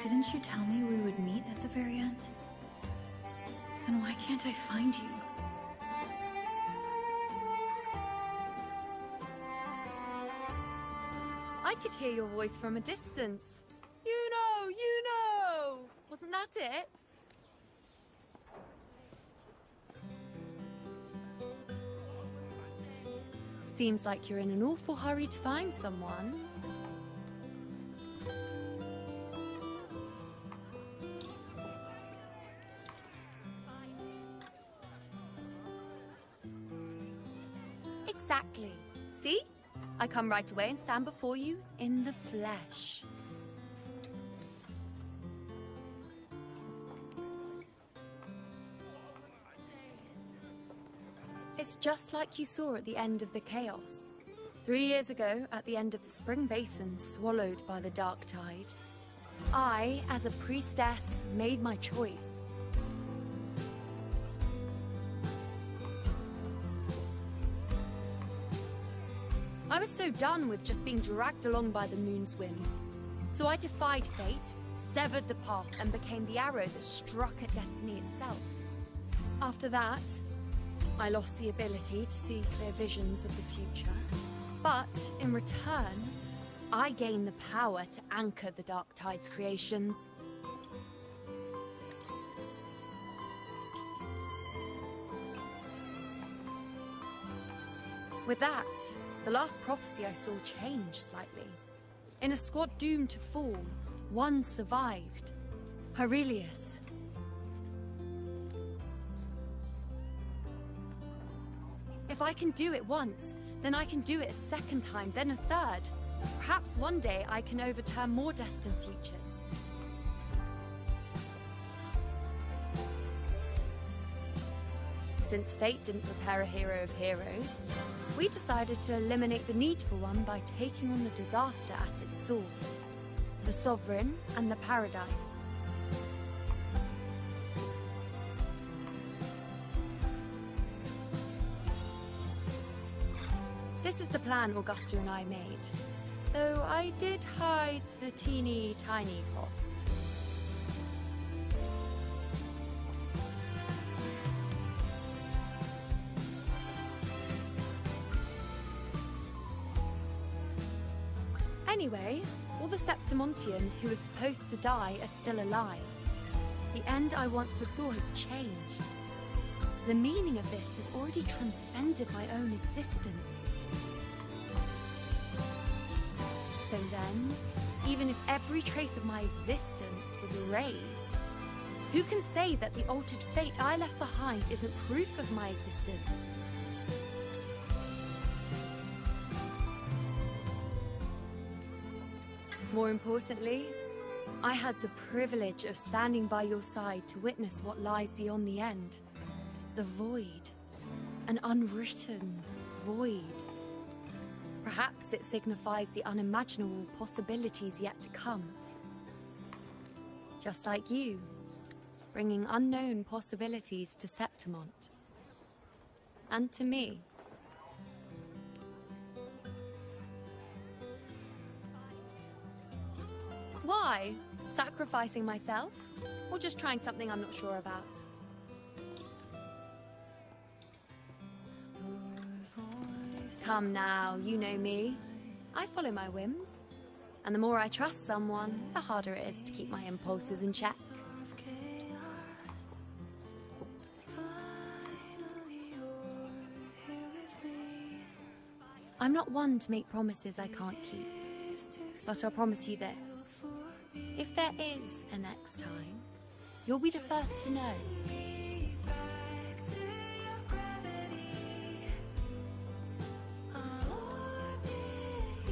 S7: Didn't you tell me we would meet at the very end? Then why can't I find you?
S10: I could hear your voice from a distance. You know! Wasn't that it? Seems like you're in an awful hurry to find someone. Exactly. See? I come right away and stand before you in the flesh. It's just like you saw at the end of the chaos. 3 years ago, at the end of the spring basin swallowed by the dark tide, I, as a priestess, made my choice. I was so done with just being dragged along by the moon's whims. So I defied fate, severed the path, and became the arrow that struck at destiny itself. After that, I lost the ability to see clear visions of the future. But in return, I gained the power to anchor the Dark Tide's creations. With that, the last prophecy I saw changed slightly. In a squad doomed to fall, one survived. Aurelius. If I can do it once, then I can do it a second time, then a third. Perhaps one day I can overturn more destined futures. Since fate didn't prepare a hero of heroes, we decided to eliminate the need for one by taking on the disaster at its source, the Sovereign and the Paradise. This is the plan Augusta and I made, though I did hide the teeny tiny cost. Anyway, all the Septimontians who were supposed to die are still alive. The end I once foresaw has changed. The meaning of this has already transcended my own existence. So then, even if every trace of my existence was erased, who can say that the altered fate I left behind isn't proof of my existence? More importantly, I had the privilege of standing by your side to witness what lies beyond the end. The void. An unwritten void. Perhaps it signifies the unimaginable possibilities yet to come. Just like you, bringing unknown possibilities to Septimont. And to me. Why? Sacrificing myself? Or just trying something I'm not sure about? Come now, you know me. I follow my whims. And the more I trust someone, the harder it is to keep my impulses in check. I'm not one to make promises I can't keep. But I'll promise you this. If there is a next time, you'll be the first to know.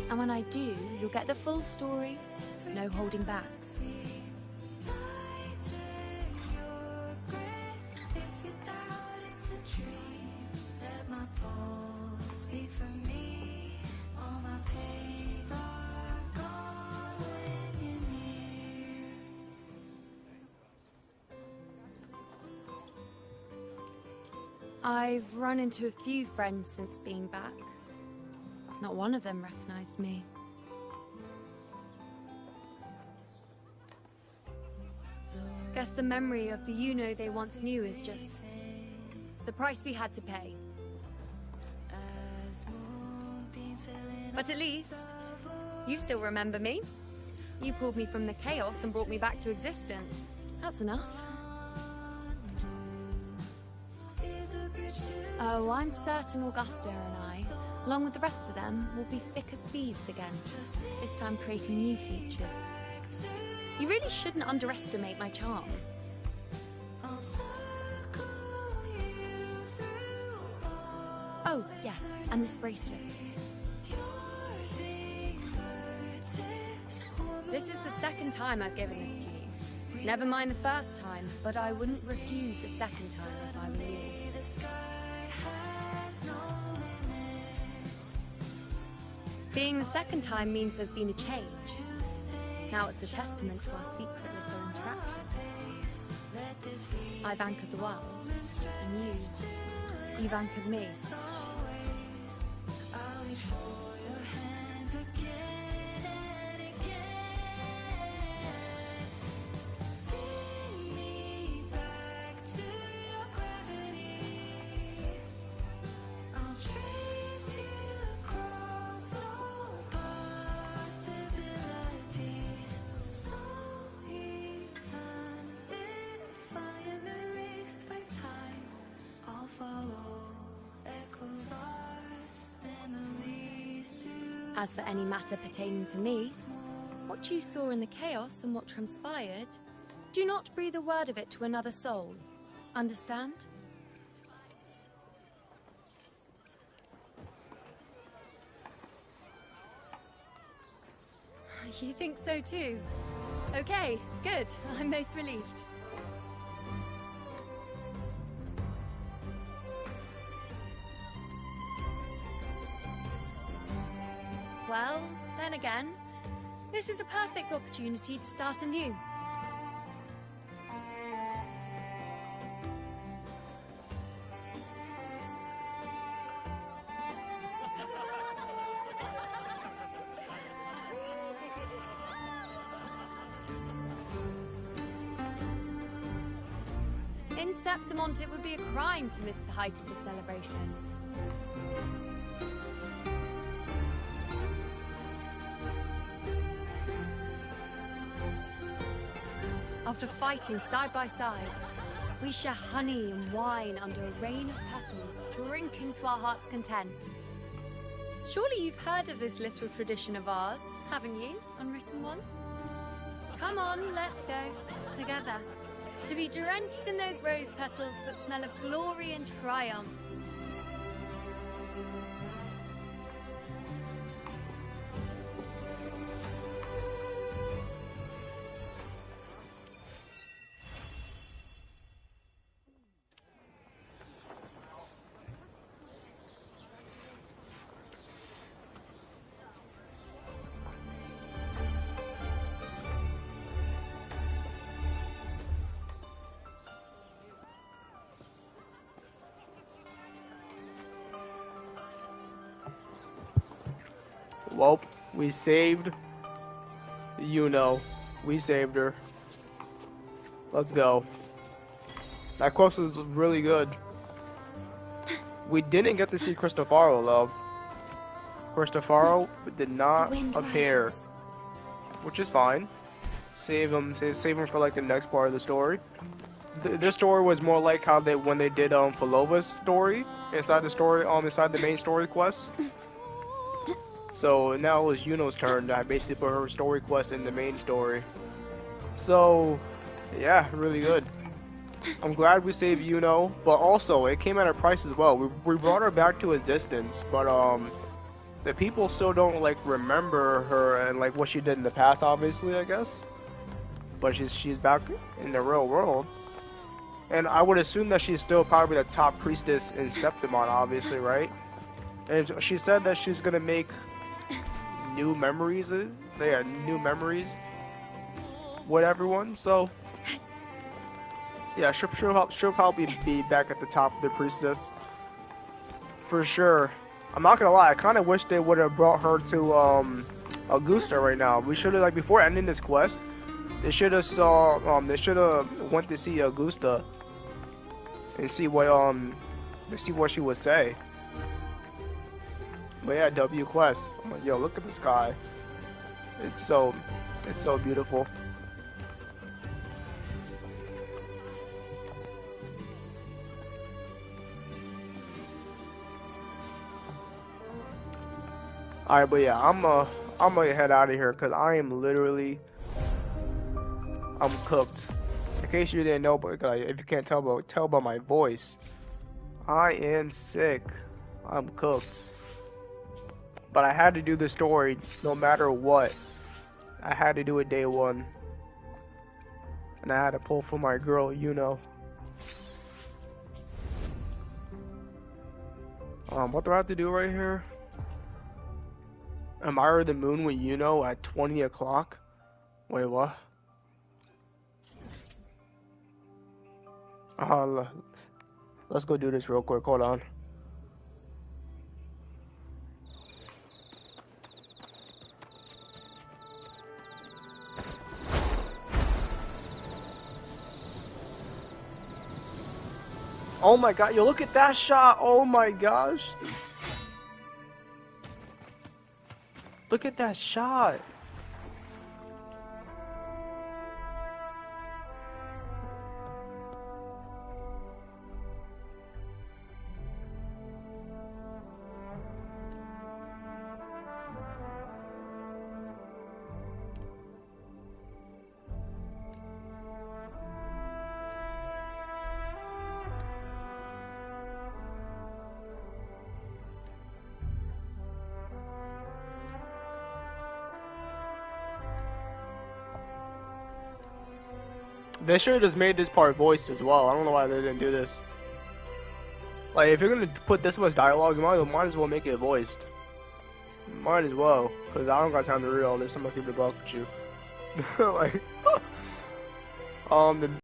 S10: And when I do, you'll get the full story, no holding back.
S11: Speak for me, all my pains are gone.
S10: I've run into a few friends since being back. Not one of them recognized me. Guess the memory of the Yuno they once knew is just the price we had to pay. But at least, you still remember me. You pulled me from the chaos and brought me back to existence. That's enough. Oh, I'm certain Augusta and I, along with the rest of them, will be thick as thieves again, this time creating new features. You really shouldn't underestimate my charm. Oh, yes, and this bracelet. This is the second time I've given this to you. Never mind the first time, but I wouldn't refuse a second time if I were you. Being the second time means there's been a change. Now it's a testament to our secret little interaction. I've anchored the world, and you've anchored me. As for any matter pertaining to me, what you saw in the chaos and what transpired, do not breathe a word of it to another soul. Understand? You think so too? Okay, good. I'm most relieved. Well, then again, this is a perfect opportunity to start anew. In Septimont, it would be a crime to miss the height of the celebration. After fighting side by side, we share honey and wine under a rain of petals, drinking to our heart's content. Surely you've heard of this little tradition of ours, haven't you, unwritten one? Come on, let's go, together, to be drenched in those rose petals that smell of glory and triumph.
S4: Well, we saved Yuno. We saved her. Let's go. That quest was really good. We didn't get to see Cristofaro though. Cristofaro did not appear, which is fine. Save him for like the next part of the story. This story was more like how when they did Palova's story inside the main story quest. So now it was Yuno's turn. I basically put her story quest in the main story. So, yeah, really good. I'm glad we saved Yuno, but also it came at a price as well. We brought her back to existence, but the people still don't like remember her and like what she did in the past, obviously, I guess. But she's back in the real world, and I would assume that she's still probably the top priestess in Septimont, obviously, right? And she said that she's gonna make new memories with everyone, so yeah, she'll probably be back at the top of the priestess. For sure. I'm not gonna lie, I kind of wish they would have brought her to Augusta right now. We should have, like, before ending this quest, they should have went to see Augusta and see what she would say. But yeah, W quest. I'm like, yo, look at the sky. It's so beautiful. All right, but yeah, I'm gonna head out of here because I am literally, I'm cooked. In case you didn't know, but if you can't tell by my voice, I am sick. I'm cooked. But I had to do the story no matter what. I had to do it day one. And I had to pull for my girl, you know. What do I have to do right here? Admire the moon with Yuno at 20 o'clock? Wait, what? Let's go do this real quick. Hold on. Oh my god, yo, look at that shot. Oh my gosh. Look at that shot. They should have just made this part voiced as well. I don't know why they didn't do this. Like, if you're gonna put this much dialogue, you might as well make it voiced. Might as well, because I don't got time to read all this. I'm gonna keep the buck with you. Like, the